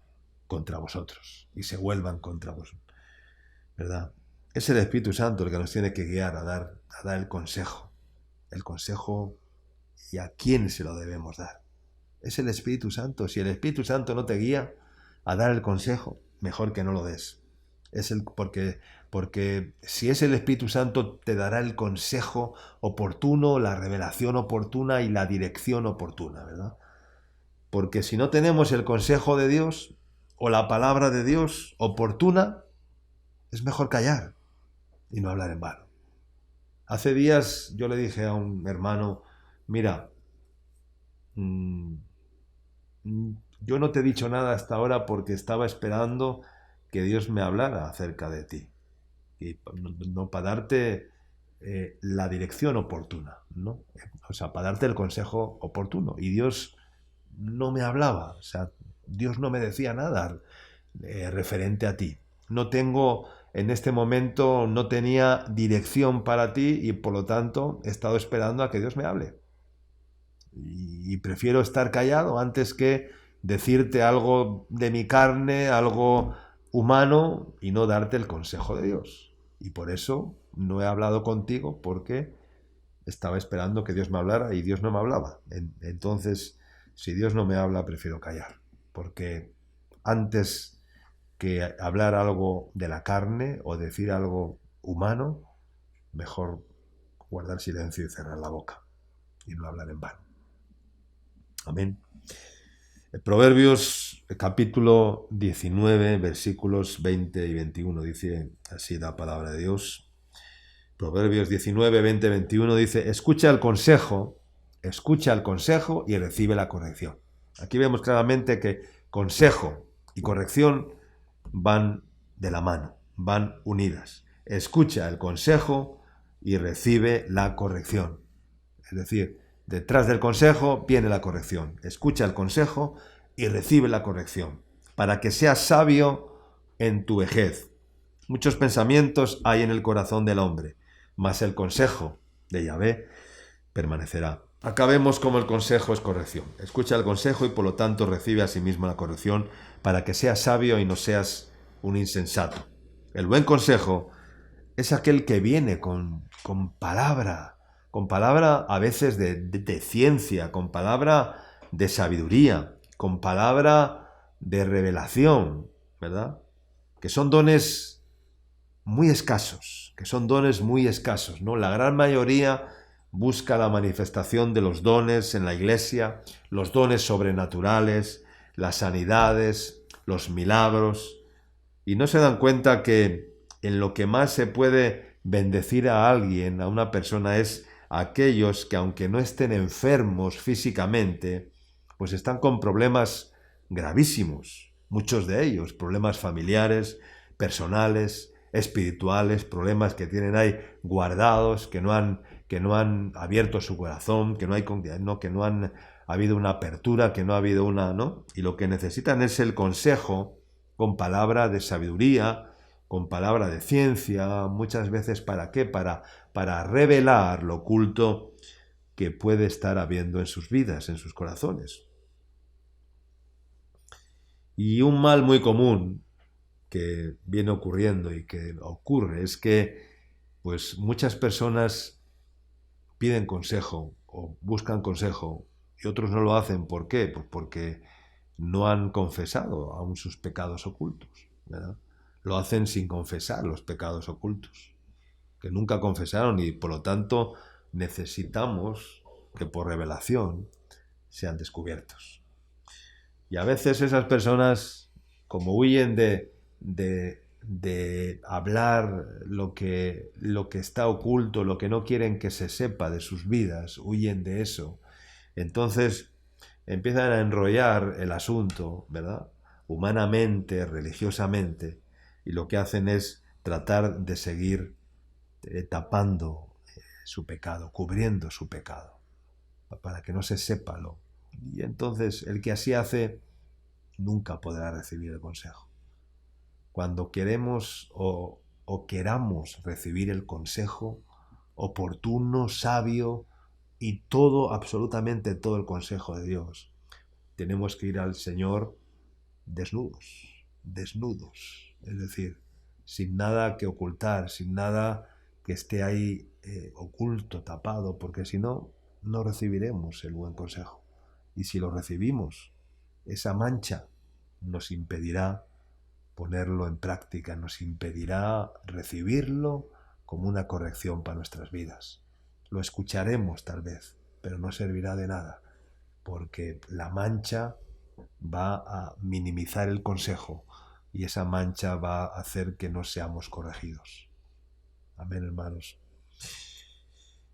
contra vosotros, ¿verdad? Es el Espíritu Santo el que nos tiene que guiar a dar el consejo y a quién se lo debemos dar. Es el Espíritu Santo. Si el Espíritu Santo no te guía a dar el consejo, mejor que no lo des. Porque si es el Espíritu Santo, te dará el consejo oportuno, la revelación oportuna y la dirección oportuna, ¿verdad? Porque si no tenemos el consejo de Dios o la palabra de Dios oportuna, es mejor callar y no hablar en vano. Hace días yo le dije a un hermano, mira, yo no te he dicho nada hasta ahora porque estaba esperando que Dios me hablara acerca de ti. Y no para darte la dirección oportuna, ¿no? O sea, para darte el consejo oportuno. Y Dios no me hablaba, o sea, Dios no me decía nada referente a ti. En este momento no tenía dirección para ti y por lo tanto he estado esperando a que Dios me hable. Y prefiero estar callado antes que decirte algo de mi carne, algo humano y no darte el consejo de Dios. Y por eso no he hablado contigo porque estaba esperando que Dios me hablara y Dios no me hablaba. Entonces, si Dios no me habla, prefiero callar. Porque antes que hablar algo de la carne o decir algo humano, mejor guardar silencio y cerrar la boca y no hablar en vano. Amén. Proverbios capítulo 19, versículos 20 y 21 dice así la palabra de Dios. Proverbios 19, 20, 21 dice, escucha el consejo y recibe la corrección. Aquí vemos claramente que consejo y corrección van de la mano, van unidas. Escucha el consejo y recibe la corrección. Es decir, detrás del consejo viene la corrección. Escucha el consejo y recibe la corrección, para que seas sabio en tu vejez. Muchos pensamientos hay en el corazón del hombre, mas el consejo de Yahvé permanecerá. Acá vemos cómo el consejo es corrección. Escucha el consejo y por lo tanto recibe a sí mismo la corrección, para que seas sabio y no seas un insensato. El buen consejo es aquel que viene con palabra a veces de ciencia, con palabra de sabiduría, con palabra de revelación, ¿verdad? Que son dones muy escasos, ¿no? La gran mayoría busca la manifestación de los dones en la iglesia, los dones sobrenaturales, las sanidades, los milagros, y no se dan cuenta que en lo que más se puede bendecir a alguien, a una persona, es a aquellos que aunque no estén enfermos físicamente, pues están con problemas gravísimos, muchos de ellos, problemas familiares, personales, espirituales, problemas que tienen ahí guardados, que no han abierto su corazón, que no han habido una apertura, que no ha habido ¿no? Y lo que necesitan es el consejo con palabra de sabiduría, con palabra de ciencia, muchas veces ¿para qué? Para revelar lo oculto que puede estar habiendo en sus vidas, en sus corazones. Y un mal muy común que viene ocurriendo y que ocurre es que pues muchas personas piden consejo o buscan consejo y otros no lo hacen. ¿Por qué? Pues porque no han confesado aún sus pecados ocultos, ¿verdad? Lo hacen sin confesar los pecados ocultos, que nunca confesaron y por lo tanto necesitamos que por revelación sean descubiertos. Y a veces esas personas, como huyen de hablar lo que está oculto, lo que no quieren que se sepa de sus vidas, huyen de eso. Entonces empiezan a enrollar el asunto, ¿verdad? Humanamente, religiosamente, y lo que hacen es tratar de seguir tapando su pecado, cubriendo su pecado, para que no se sepa lo. Y entonces el que así hace nunca podrá recibir el consejo. Cuando queremos o queramos recibir el consejo oportuno, sabio y todo, absolutamente todo el consejo de Dios, tenemos que ir al Señor desnudos, es decir, sin nada que ocultar, sin nada que esté ahí oculto, tapado, porque si no, no recibiremos el buen consejo. Y si lo recibimos, esa mancha nos impedirá ponerlo en práctica, nos impedirá recibirlo como una corrección para nuestras vidas. Lo escucharemos tal vez, pero no servirá de nada, porque la mancha va a minimizar el consejo y esa mancha va a hacer que no seamos corregidos. Amén, hermanos.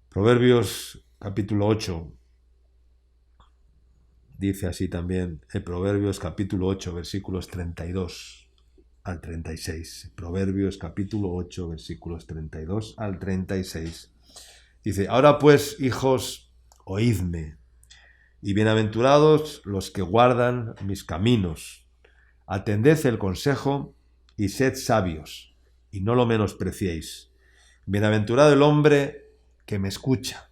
Proverbios capítulo 8 dice así también, Proverbios capítulo 8 versículos 32 al 36. Proverbios capítulo 8 versículos 32 al 36. Dice, ahora pues, hijos, oídme, y bienaventurados los que guardan mis caminos. Atended el consejo y sed sabios, y no lo menospreciéis. Bienaventurado el hombre que me escucha,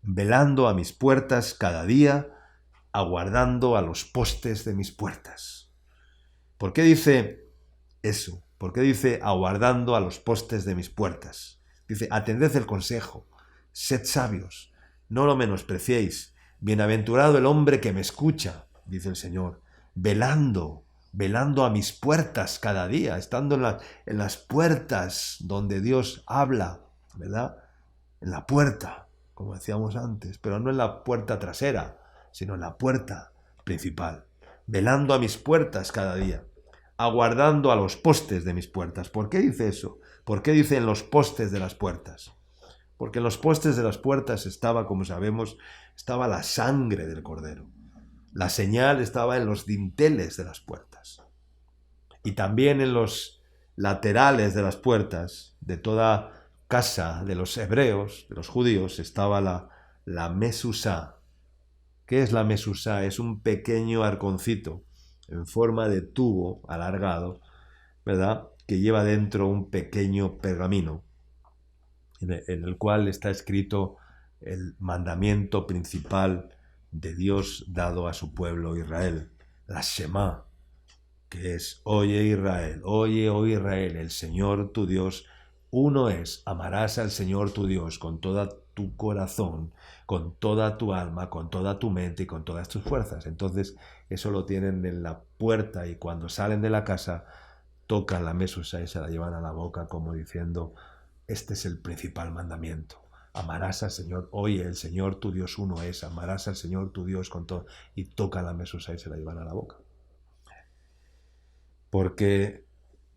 velando a mis puertas cada día, aguardando a los postes de mis puertas. ¿Por qué dice eso? ¿Por qué dice aguardando a los postes de mis puertas? Dice, atended el consejo, sed sabios, no lo menospreciéis. Bienaventurado el hombre que me escucha, dice el Señor, velando a mis puertas cada día, estando en las puertas donde Dios habla, ¿verdad? En la puerta, como decíamos antes, pero no en la puerta trasera, sino en la puerta principal, velando a mis puertas cada día, aguardando a los postes de mis puertas. ¿Por qué dice eso? ¿Por qué dice en los postes de las puertas? Porque en los postes de las puertas estaba, como sabemos, estaba la sangre del Cordero. La señal estaba en los dinteles de las puertas. Y también en los laterales de las puertas de toda casa de los hebreos, de los judíos, estaba la mesusá. ¿Qué es la mesusá? Es un pequeño arconcito en forma de tubo alargado, ¿verdad? Que lleva dentro un pequeño pergamino en el cual está escrito el mandamiento principal de Dios dado a su pueblo Israel, la Shema, que es, oye Israel, oye, oh Israel, el Señor tu Dios, uno es, amarás al Señor tu Dios con toda tu corazón, con toda tu alma, con toda tu mente y con todas tus fuerzas. Entonces, eso lo tienen en la puerta y cuando salen de la casa, tocan la mesusa y se la llevan a la boca como diciendo, este es el principal mandamiento. Amarás al Señor, oye, el Señor tu Dios uno es, amarás al Señor tu Dios con todo, y tocan la mesusa y se la llevan a la boca. Porque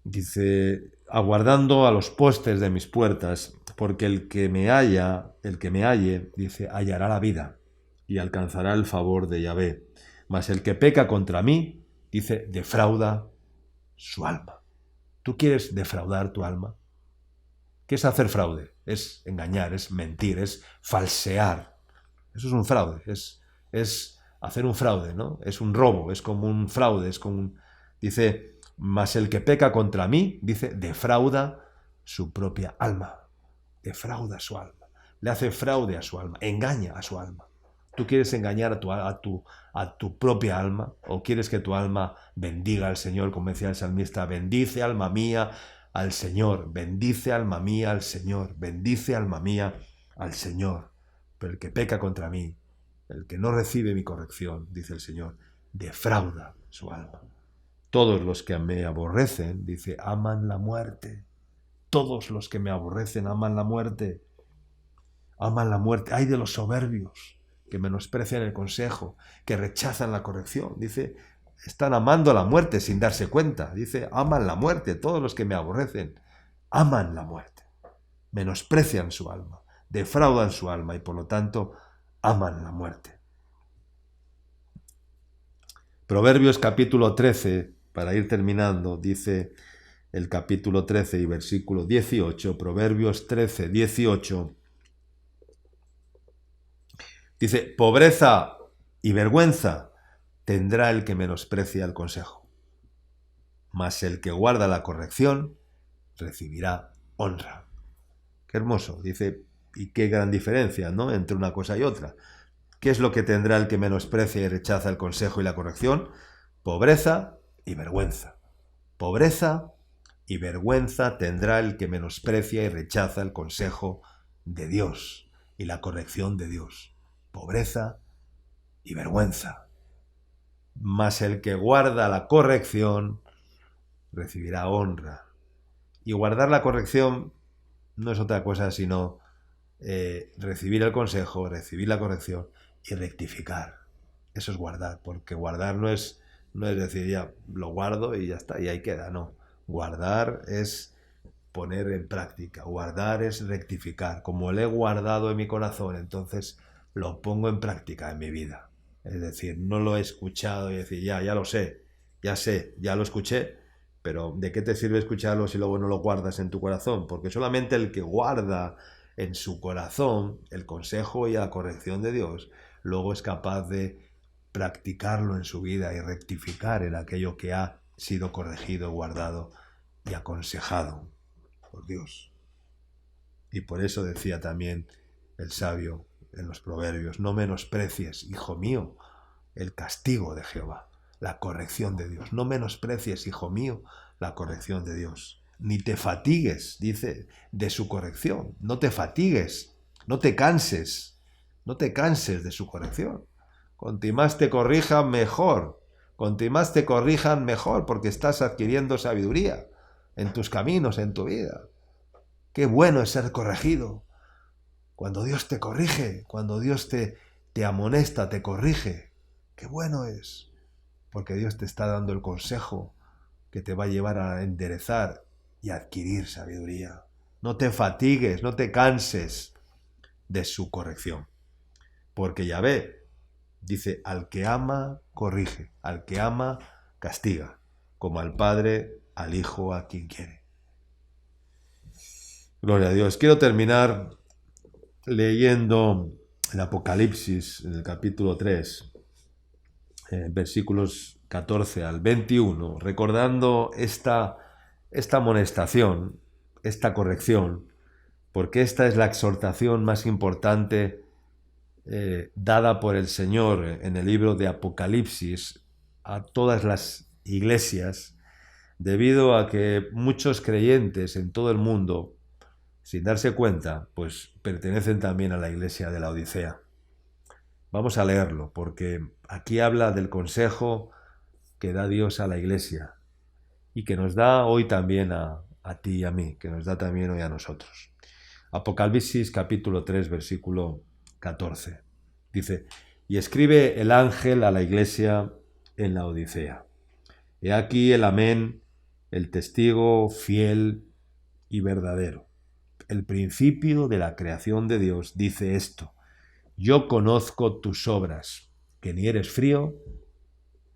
dice, aguardando a los postes de mis puertas, porque el que me halle, dice, hallará la vida y alcanzará el favor de Yahvé. Mas el que peca contra mí, dice, defrauda su alma. ¿Tú quieres defraudar tu alma? ¿Qué es hacer fraude? Es engañar, es mentir, es falsear. Eso es un fraude, es hacer un fraude, ¿no? Es un robo, es como un fraude, es como un... Dice, mas el que peca contra mí, dice, defrauda su propia alma. Defrauda su alma. Le hace fraude a su alma, engaña a su alma. ¿Tú quieres engañar a tu propia alma? ¿O quieres que tu alma bendiga al Señor, como decía el salmista? Bendice, alma mía, al Señor. Bendice, alma mía, al Señor. Bendice, alma mía, al Señor. Pero el que peca contra mí, el que no recibe mi corrección, dice el Señor, defrauda su alma. Todos los que me aborrecen, dice, aman la muerte. Todos los que me aborrecen aman la muerte. Aman la muerte. Ay de los soberbios, que menosprecian el consejo, que rechazan la corrección. Dice, están amando la muerte sin darse cuenta. Dice, aman la muerte. Todos los que me aborrecen aman la muerte. Menosprecian su alma, defraudan su alma y por lo tanto aman la muerte. Proverbios capítulo 13, para ir terminando, dice el capítulo 13 y versículo 18, Proverbios 13, 18, dice, pobreza y vergüenza tendrá el que menosprecia el consejo, mas el que guarda la corrección recibirá honra. Qué hermoso, dice, y qué gran diferencia, ¿no?, entre una cosa y otra. ¿Qué es lo que tendrá el que menosprecia y rechaza el consejo y la corrección? Pobreza y vergüenza. Pobreza y vergüenza tendrá el que menosprecia y rechaza el consejo de Dios y la corrección de Dios. Pobreza y vergüenza. Mas el que guarda la corrección recibirá honra. Y guardar la corrección no es otra cosa sino recibir el consejo, recibir la corrección y rectificar. Eso es guardar, porque guardar no es decir, ya lo guardo y ya está, y ahí queda, no. Guardar es poner en práctica, guardar es rectificar. Como lo he guardado en mi corazón, entonces lo pongo en práctica en mi vida. Es decir, no lo he escuchado y decir, ya lo sé, ya lo escuché, pero ¿de qué te sirve escucharlo si luego no lo guardas en tu corazón? Porque solamente el que guarda en su corazón el consejo y la corrección de Dios, luego es capaz de practicarlo en su vida y rectificar en aquello que ha sido corregido, guardado y aconsejado por Dios. Y por eso decía también el sabio en los proverbios, no menosprecies, hijo mío, el castigo de Jehová, la corrección de Dios. No menosprecies, hijo mío, la corrección de Dios. Ni te fatigues, dice, de su corrección. No te fatigues, no te canses de su corrección. Cuanto más te corrijan, mejor. Cuanto más te corrijan, mejor, porque estás adquiriendo sabiduría en tus caminos, en tu vida. Qué bueno es ser corregido. Cuando Dios te corrige, cuando Dios te amonesta, te corrige, qué bueno es. Porque Dios te está dando el consejo que te va a llevar a enderezar y a adquirir sabiduría. No te fatigues, no te canses de su corrección. Porque Yahvé dice, al que ama, corrige, al que ama, castiga, como al Padre, al Hijo, a quien quiere. Gloria a Dios. Quiero terminar leyendo el Apocalipsis, en el capítulo 3, versículos 14 al 21, recordando esta amonestación, esta corrección, porque esta es la exhortación más importante dada por el Señor en el libro de Apocalipsis a todas las iglesias, debido a que muchos creyentes en todo el mundo, sin darse cuenta, pues pertenecen también a la iglesia de la Odisea. Vamos a leerlo, porque aquí habla del consejo que da Dios a la iglesia y que nos da hoy también a ti y a mí, que nos da también hoy a nosotros. Apocalipsis capítulo 3, versículo 14. Dice, y escribe el ángel a la iglesia en la Odisea. He aquí el amén, el testigo fiel y verdadero. El principio de la creación de Dios dice esto: yo conozco tus obras, que ni eres frío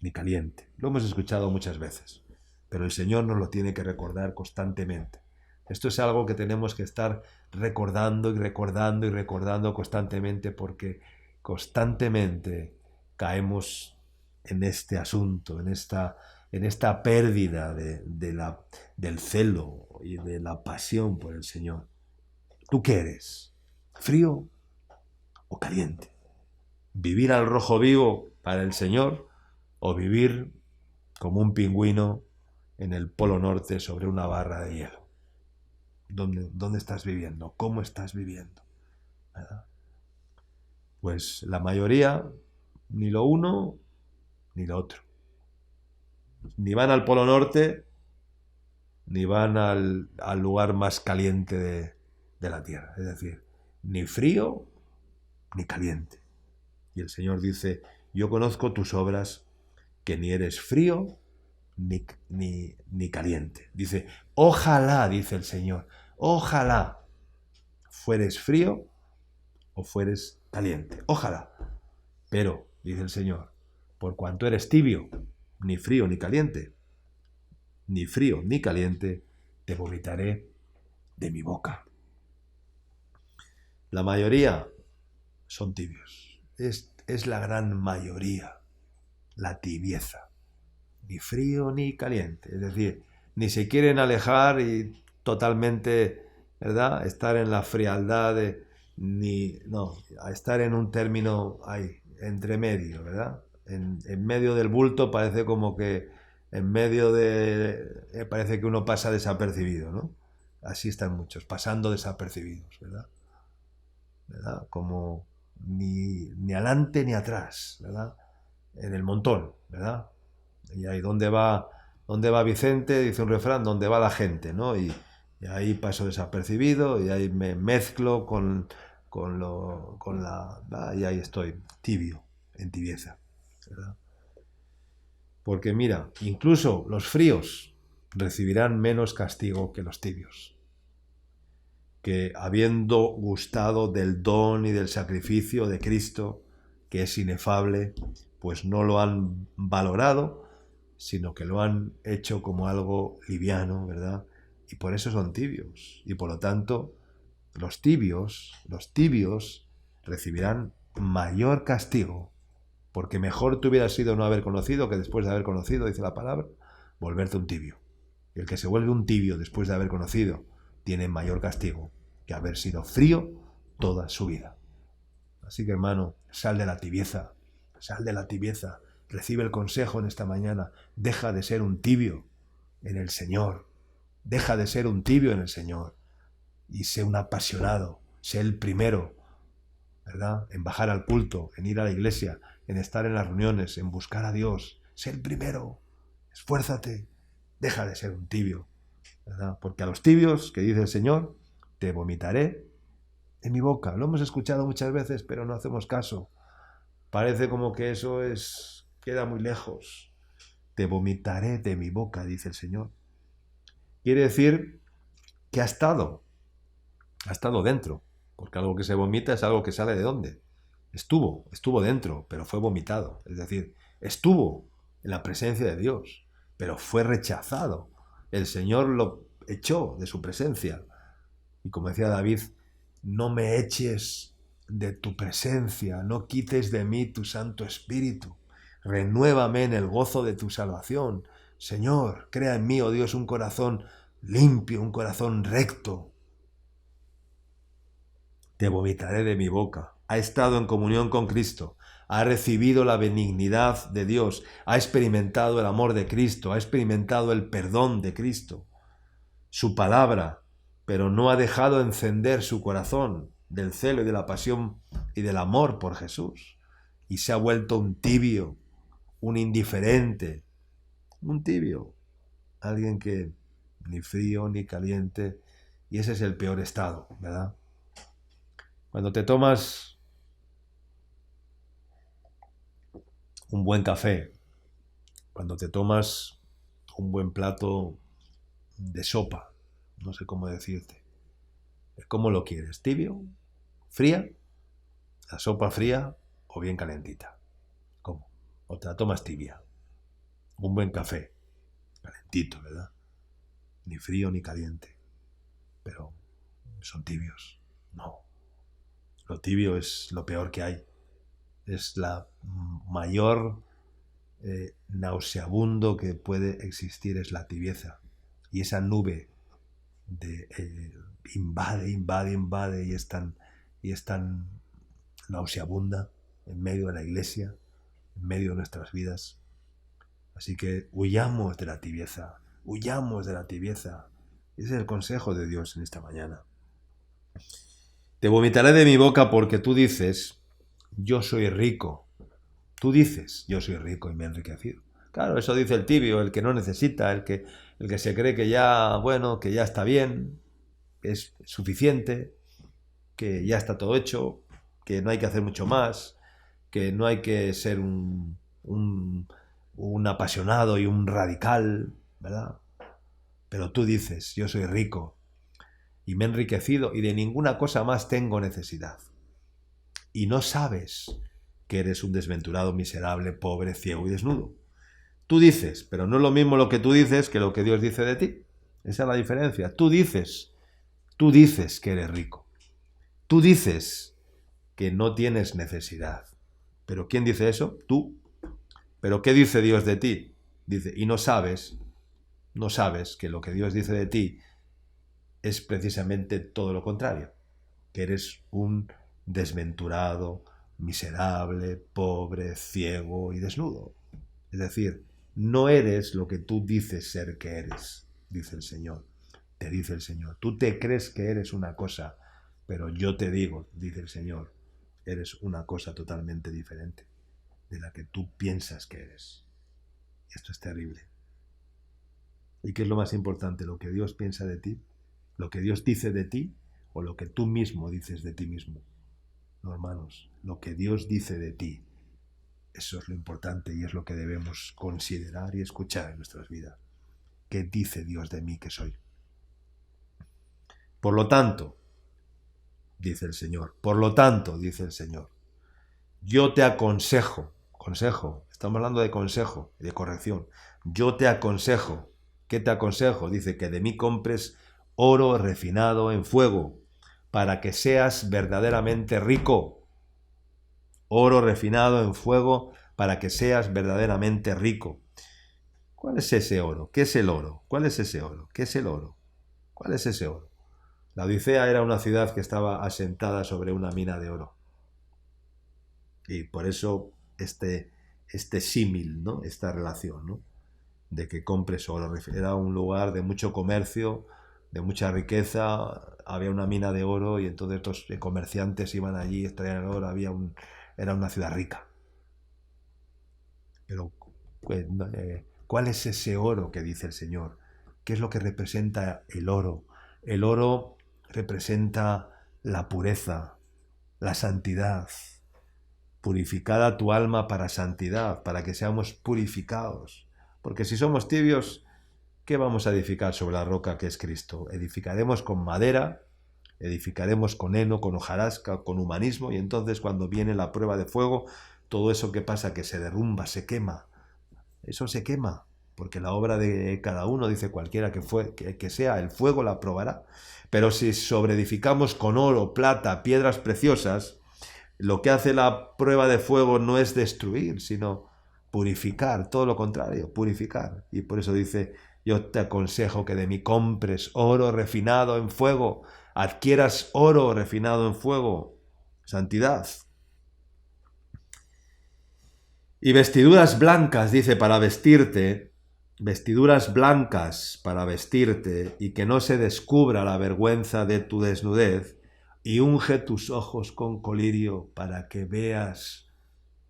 ni caliente. Lo hemos escuchado muchas veces, pero el Señor nos lo tiene que recordar constantemente. Esto es algo que tenemos que estar recordando y recordando y recordando constantemente, porque constantemente caemos en este asunto, en esta pérdida del celo y de la pasión por el Señor. ¿Tú qué eres? ¿Frío o caliente? ¿Vivir al rojo vivo para el Señor o vivir como un pingüino en el Polo Norte sobre una barra de hielo? ¿Dónde estás viviendo? ¿Cómo estás viviendo? ¿Verdad? Pues la mayoría, ni lo uno ni lo otro. Ni van al Polo Norte, ni van al lugar más caliente de la Tierra. Es decir, ni frío ni caliente. Y el Señor dice, yo conozco tus obras, que ni eres frío ni caliente. Dice, ojalá, dice el Señor, ojalá fueres frío o fueres caliente. Ojalá. Pero, dice el Señor, por cuanto eres tibio, ni frío ni caliente, ni frío ni caliente, te vomitaré de mi boca. La mayoría son tibios. Es la gran mayoría, la tibieza. Ni frío ni caliente. Es decir, ni se quieren alejar y totalmente, ¿verdad? Estar en la frialdad no, a estar en un término ahí, entre medio, ¿verdad? En medio del bulto parece como que en medio parece que uno pasa desapercibido, ¿no? Así están muchos, pasando desapercibidos, ¿verdad? ¿Verdad? Como ni adelante ni atrás, ¿verdad? En el montón, ¿verdad? Y ahí dónde va Vicente, dice un refrán, donde va la gente, ¿no? Y ahí paso desapercibido y ahí me mezclo y ahí estoy, tibio, en tibieza, ¿verdad? Porque mira, incluso los fríos recibirán menos castigo que los tibios, que habiendo gustado del don y del sacrificio de Cristo, que es inefable, pues no lo han valorado, sino que lo han hecho como algo liviano, ¿verdad? Y por eso son tibios. Y por lo tanto, los tibios recibirán mayor castigo, porque mejor te hubiera sido no haber conocido que después de haber conocido, dice la palabra, volverte un tibio. Y el que se vuelve un tibio después de haber conocido tiene mayor castigo que haber sido frío toda su vida. Así que, hermano, sal de la tibieza, recibe el consejo en esta mañana, deja de ser un tibio en el Señor, deja de ser un tibio en el Señor y sé un apasionado, sé el primero, ¿verdad? En bajar al culto, en ir a la iglesia, en estar en las reuniones, en buscar a Dios, sé el primero, esfuérzate, deja de ser un tibio, ¿verdad? Porque a los tibios, que dice el Señor, te vomitaré en mi boca. Lo hemos escuchado muchas veces, pero no hacemos caso. Parece como que eso queda muy lejos. Te vomitaré de mi boca, dice el Señor. Quiere decir que ha estado dentro, porque algo que se vomita es algo que sale de dónde. Estuvo dentro, pero fue vomitado. Es decir, estuvo en la presencia de Dios, pero fue rechazado. El Señor lo echó de su presencia. Y como decía David, no me eches de tu presencia, no quites de mí tu Santo Espíritu. Renuévame en el gozo de tu salvación. Señor, crea en mí, oh Dios, un corazón limpio, un corazón recto. Te vomitaré de mi boca. Ha estado en comunión con Cristo, ha recibido la benignidad de Dios, ha experimentado el amor de Cristo, ha experimentado el perdón de Cristo, su palabra, pero no ha dejado encender su corazón del celo y de la pasión y del amor por Jesús. Y se ha vuelto un tibio, un indiferente, un tibio, alguien que ni frío ni caliente, y ese es el peor estado, ¿verdad? Cuando te tomas un buen café, cuando te tomas un buen plato de sopa, no sé cómo decirte, ¿cómo lo quieres? ¿Tibio? ¿Fría? ¿La sopa fría o bien calentita? ¿Cómo? ¿O te la tomas tibia? Un buen café, calentito, ¿verdad? Ni frío ni caliente, pero son tibios. No, lo tibio es lo peor que hay. Es la mayor nauseabundo que puede existir, es la tibieza. Y esa nube invade y es tan nauseabunda en medio de la iglesia, en medio de nuestras vidas. Así que huyamos de la tibieza, huyamos de la tibieza. Ese es el consejo de Dios en esta mañana. Te vomitaré de mi boca porque tú dices, yo soy rico. Tú dices, yo soy rico y me he enriquecido. Claro, eso dice el tibio, el que no necesita, el que se cree que ya, bueno, que ya está bien, que es suficiente, que ya está todo hecho, que no hay que hacer mucho más, que no hay que ser un apasionado y un radical, ¿verdad? Pero tú dices, yo soy rico y me he enriquecido y de ninguna cosa más tengo necesidad. Y no sabes que eres un desventurado, miserable, pobre, ciego y desnudo. Tú dices, pero no es lo mismo lo que tú dices que lo que Dios dice de ti. Esa es la diferencia. Tú dices que eres rico. Tú dices que no tienes necesidad. ¿Pero quién dice eso? Tú. ¿Pero qué dice Dios de ti? Dice, y no sabes que lo que Dios dice de ti es precisamente todo lo contrario, que eres un desventurado, miserable, pobre, ciego y desnudo. Es decir, no eres lo que tú dices ser que eres, dice el Señor. Te dice el Señor. Tú te crees que eres una cosa, pero yo te digo, dice el Señor, eres una cosa totalmente diferente de la que tú piensas que eres. Y esto es terrible. ¿Y qué es lo más importante? ¿Lo que Dios piensa de ti? ¿Lo que Dios dice de ti? ¿O lo que tú mismo dices de ti mismo? No, hermanos, lo que Dios dice de ti, eso es lo importante y es lo que debemos considerar y escuchar en nuestras vidas. ¿Qué dice Dios de mí que soy? Por lo tanto, dice el Señor, yo te aconsejo, estamos hablando de consejo y de corrección, yo te aconsejo, ¿qué te aconsejo? Dice que de mí compres oro refinado en fuego, para que seas verdaderamente rico. Oro refinado en fuego, para que seas verdaderamente rico. ¿Cuál es ese oro? ¿Qué es el oro? ¿Cuál es ese oro? ¿Qué es el oro? ¿Cuál es ese oro? La Odisea era una ciudad que estaba asentada sobre una mina de oro. Y por eso este símil, ¿no? Esta relación, ¿no? De que compres oro. Era un lugar de mucho comercio, de mucha riqueza, había una mina de oro y entonces estos comerciantes iban allí, extraían el oro, era una ciudad rica. Pero, ¿cuál es ese oro que dice el Señor? ¿Qué es lo que representa el oro? El oro representa la pureza, la santidad. Purificada tu alma para santidad, para que seamos purificados. Porque si somos tibios, ¿qué vamos a edificar sobre la roca que es Cristo? Edificaremos con madera, edificaremos con heno, con hojarasca, con humanismo, y entonces cuando viene la prueba de fuego, todo eso que pasa, que se derrumba, se quema. Eso se quema, porque la obra de cada uno, dice cualquiera que sea, el fuego la probará. Pero si sobreedificamos con oro, plata, piedras preciosas, lo que hace la prueba de fuego no es destruir, sino purificar, todo lo contrario, purificar. Y por eso dice, yo te aconsejo que de mí compres oro refinado en fuego, adquieras oro refinado en fuego, santidad. Y vestiduras blancas, dice, para vestirte, vestiduras blancas para vestirte y que no se descubra la vergüenza de tu desnudez, y unge tus ojos con colirio para que veas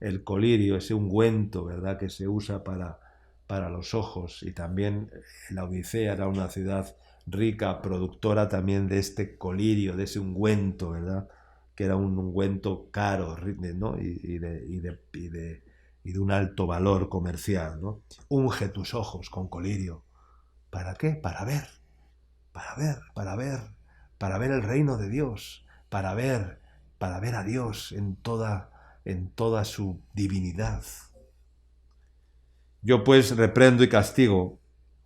el colirio, ese ungüento, ¿verdad?, que se usa para los ojos. Y también la Odisea era una ciudad rica, productora también de este colirio, de ese ungüento, ¿verdad?, que era un ungüento caro, ¿no?, y de un alto valor comercial, ¿no? Unge tus ojos con colirio. ¿Para qué? Para ver el reino de Dios, para ver a Dios en toda su divinidad. Yo pues reprendo y castigo,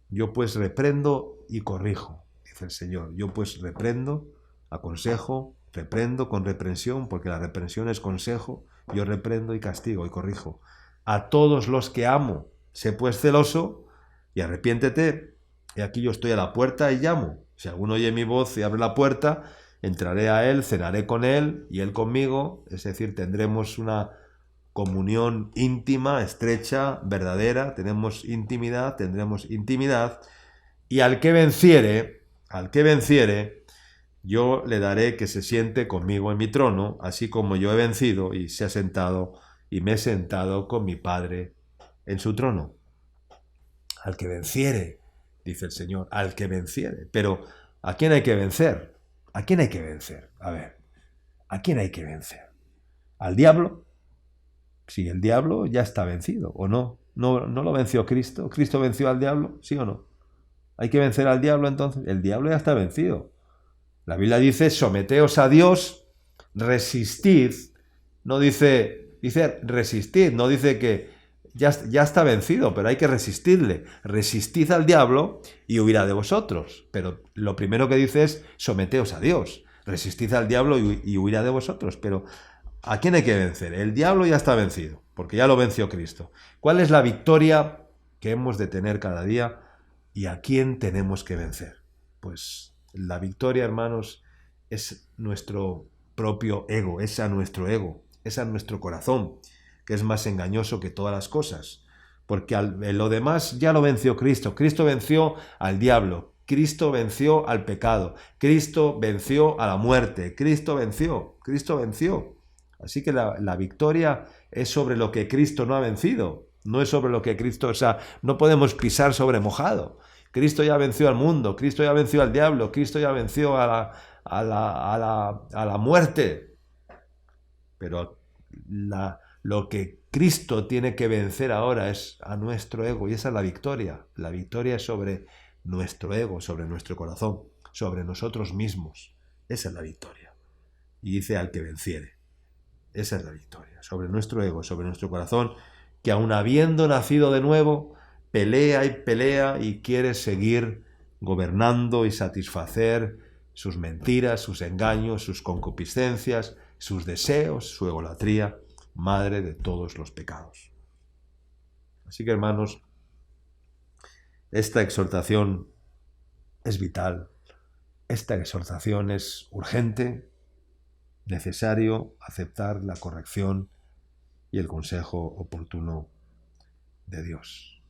yo pues reprendo y corrijo, dice el Señor. Yo pues reprendo, aconsejo, reprendo con reprensión, porque la reprensión es consejo, yo reprendo y castigo y corrijo. A todos los que amo, sé pues celoso y arrepiéntete. Y aquí yo estoy a la puerta y llamo. Si alguno oye mi voz y abre la puerta, entraré a él, cenaré con él y él conmigo. Es decir, tendremos una comunión íntima, estrecha, verdadera. Tendremos intimidad. Y al que venciere, yo le daré que se siente conmigo en mi trono, así como yo he vencido y se ha sentado y me he sentado con mi Padre en su trono. Al que venciere, dice el Señor, al que venciere. Pero ¿a quién hay que vencer? ¿A quién hay que vencer? A ver, ¿A quién hay que vencer? ¿Al diablo? Sí, el diablo ya está vencido, ¿o no? ¿No lo venció Cristo? ¿Cristo venció al diablo? ¿Sí o no? ¿Hay que vencer al diablo entonces? El diablo ya está vencido. La Biblia dice, someteos a Dios, resistid. No dice resistid, no dice que ya está vencido, pero hay que resistirle. Resistid al diablo y huirá de vosotros. Pero lo primero que dice es, someteos a Dios. Resistid al diablo y huirá de vosotros. Pero ¿a quién hay que vencer? El diablo ya está vencido, porque ya lo venció Cristo. ¿Cuál es la victoria que hemos de tener cada día y a quién tenemos que vencer? Pues la victoria, hermanos, es nuestro propio ego, es a nuestro ego, es a nuestro corazón, que es más engañoso que todas las cosas. Porque lo demás ya lo venció Cristo. Cristo venció al diablo, Cristo venció al pecado, Cristo venció a la muerte, Cristo venció. Así que la victoria es sobre lo que Cristo no ha vencido, no es sobre lo que Cristo, o sea, no podemos pisar sobre mojado. Cristo ya venció al mundo, Cristo ya venció al diablo, Cristo ya venció a la muerte. Pero lo que Cristo tiene que vencer ahora es a nuestro ego, y esa es la victoria. La victoria es sobre nuestro ego, sobre nuestro corazón, sobre nosotros mismos. Esa es la victoria. Y dice al que venciere. Esa es la victoria, sobre nuestro ego, sobre nuestro corazón, que aun habiendo nacido de nuevo, pelea y quiere seguir gobernando y satisfacer sus mentiras, sus engaños, sus concupiscencias, sus deseos, su egolatría, madre de todos los pecados. Así que, hermanos, esta exhortación es vital, esta exhortación es urgente, necesario aceptar la corrección y el consejo oportuno de Dios.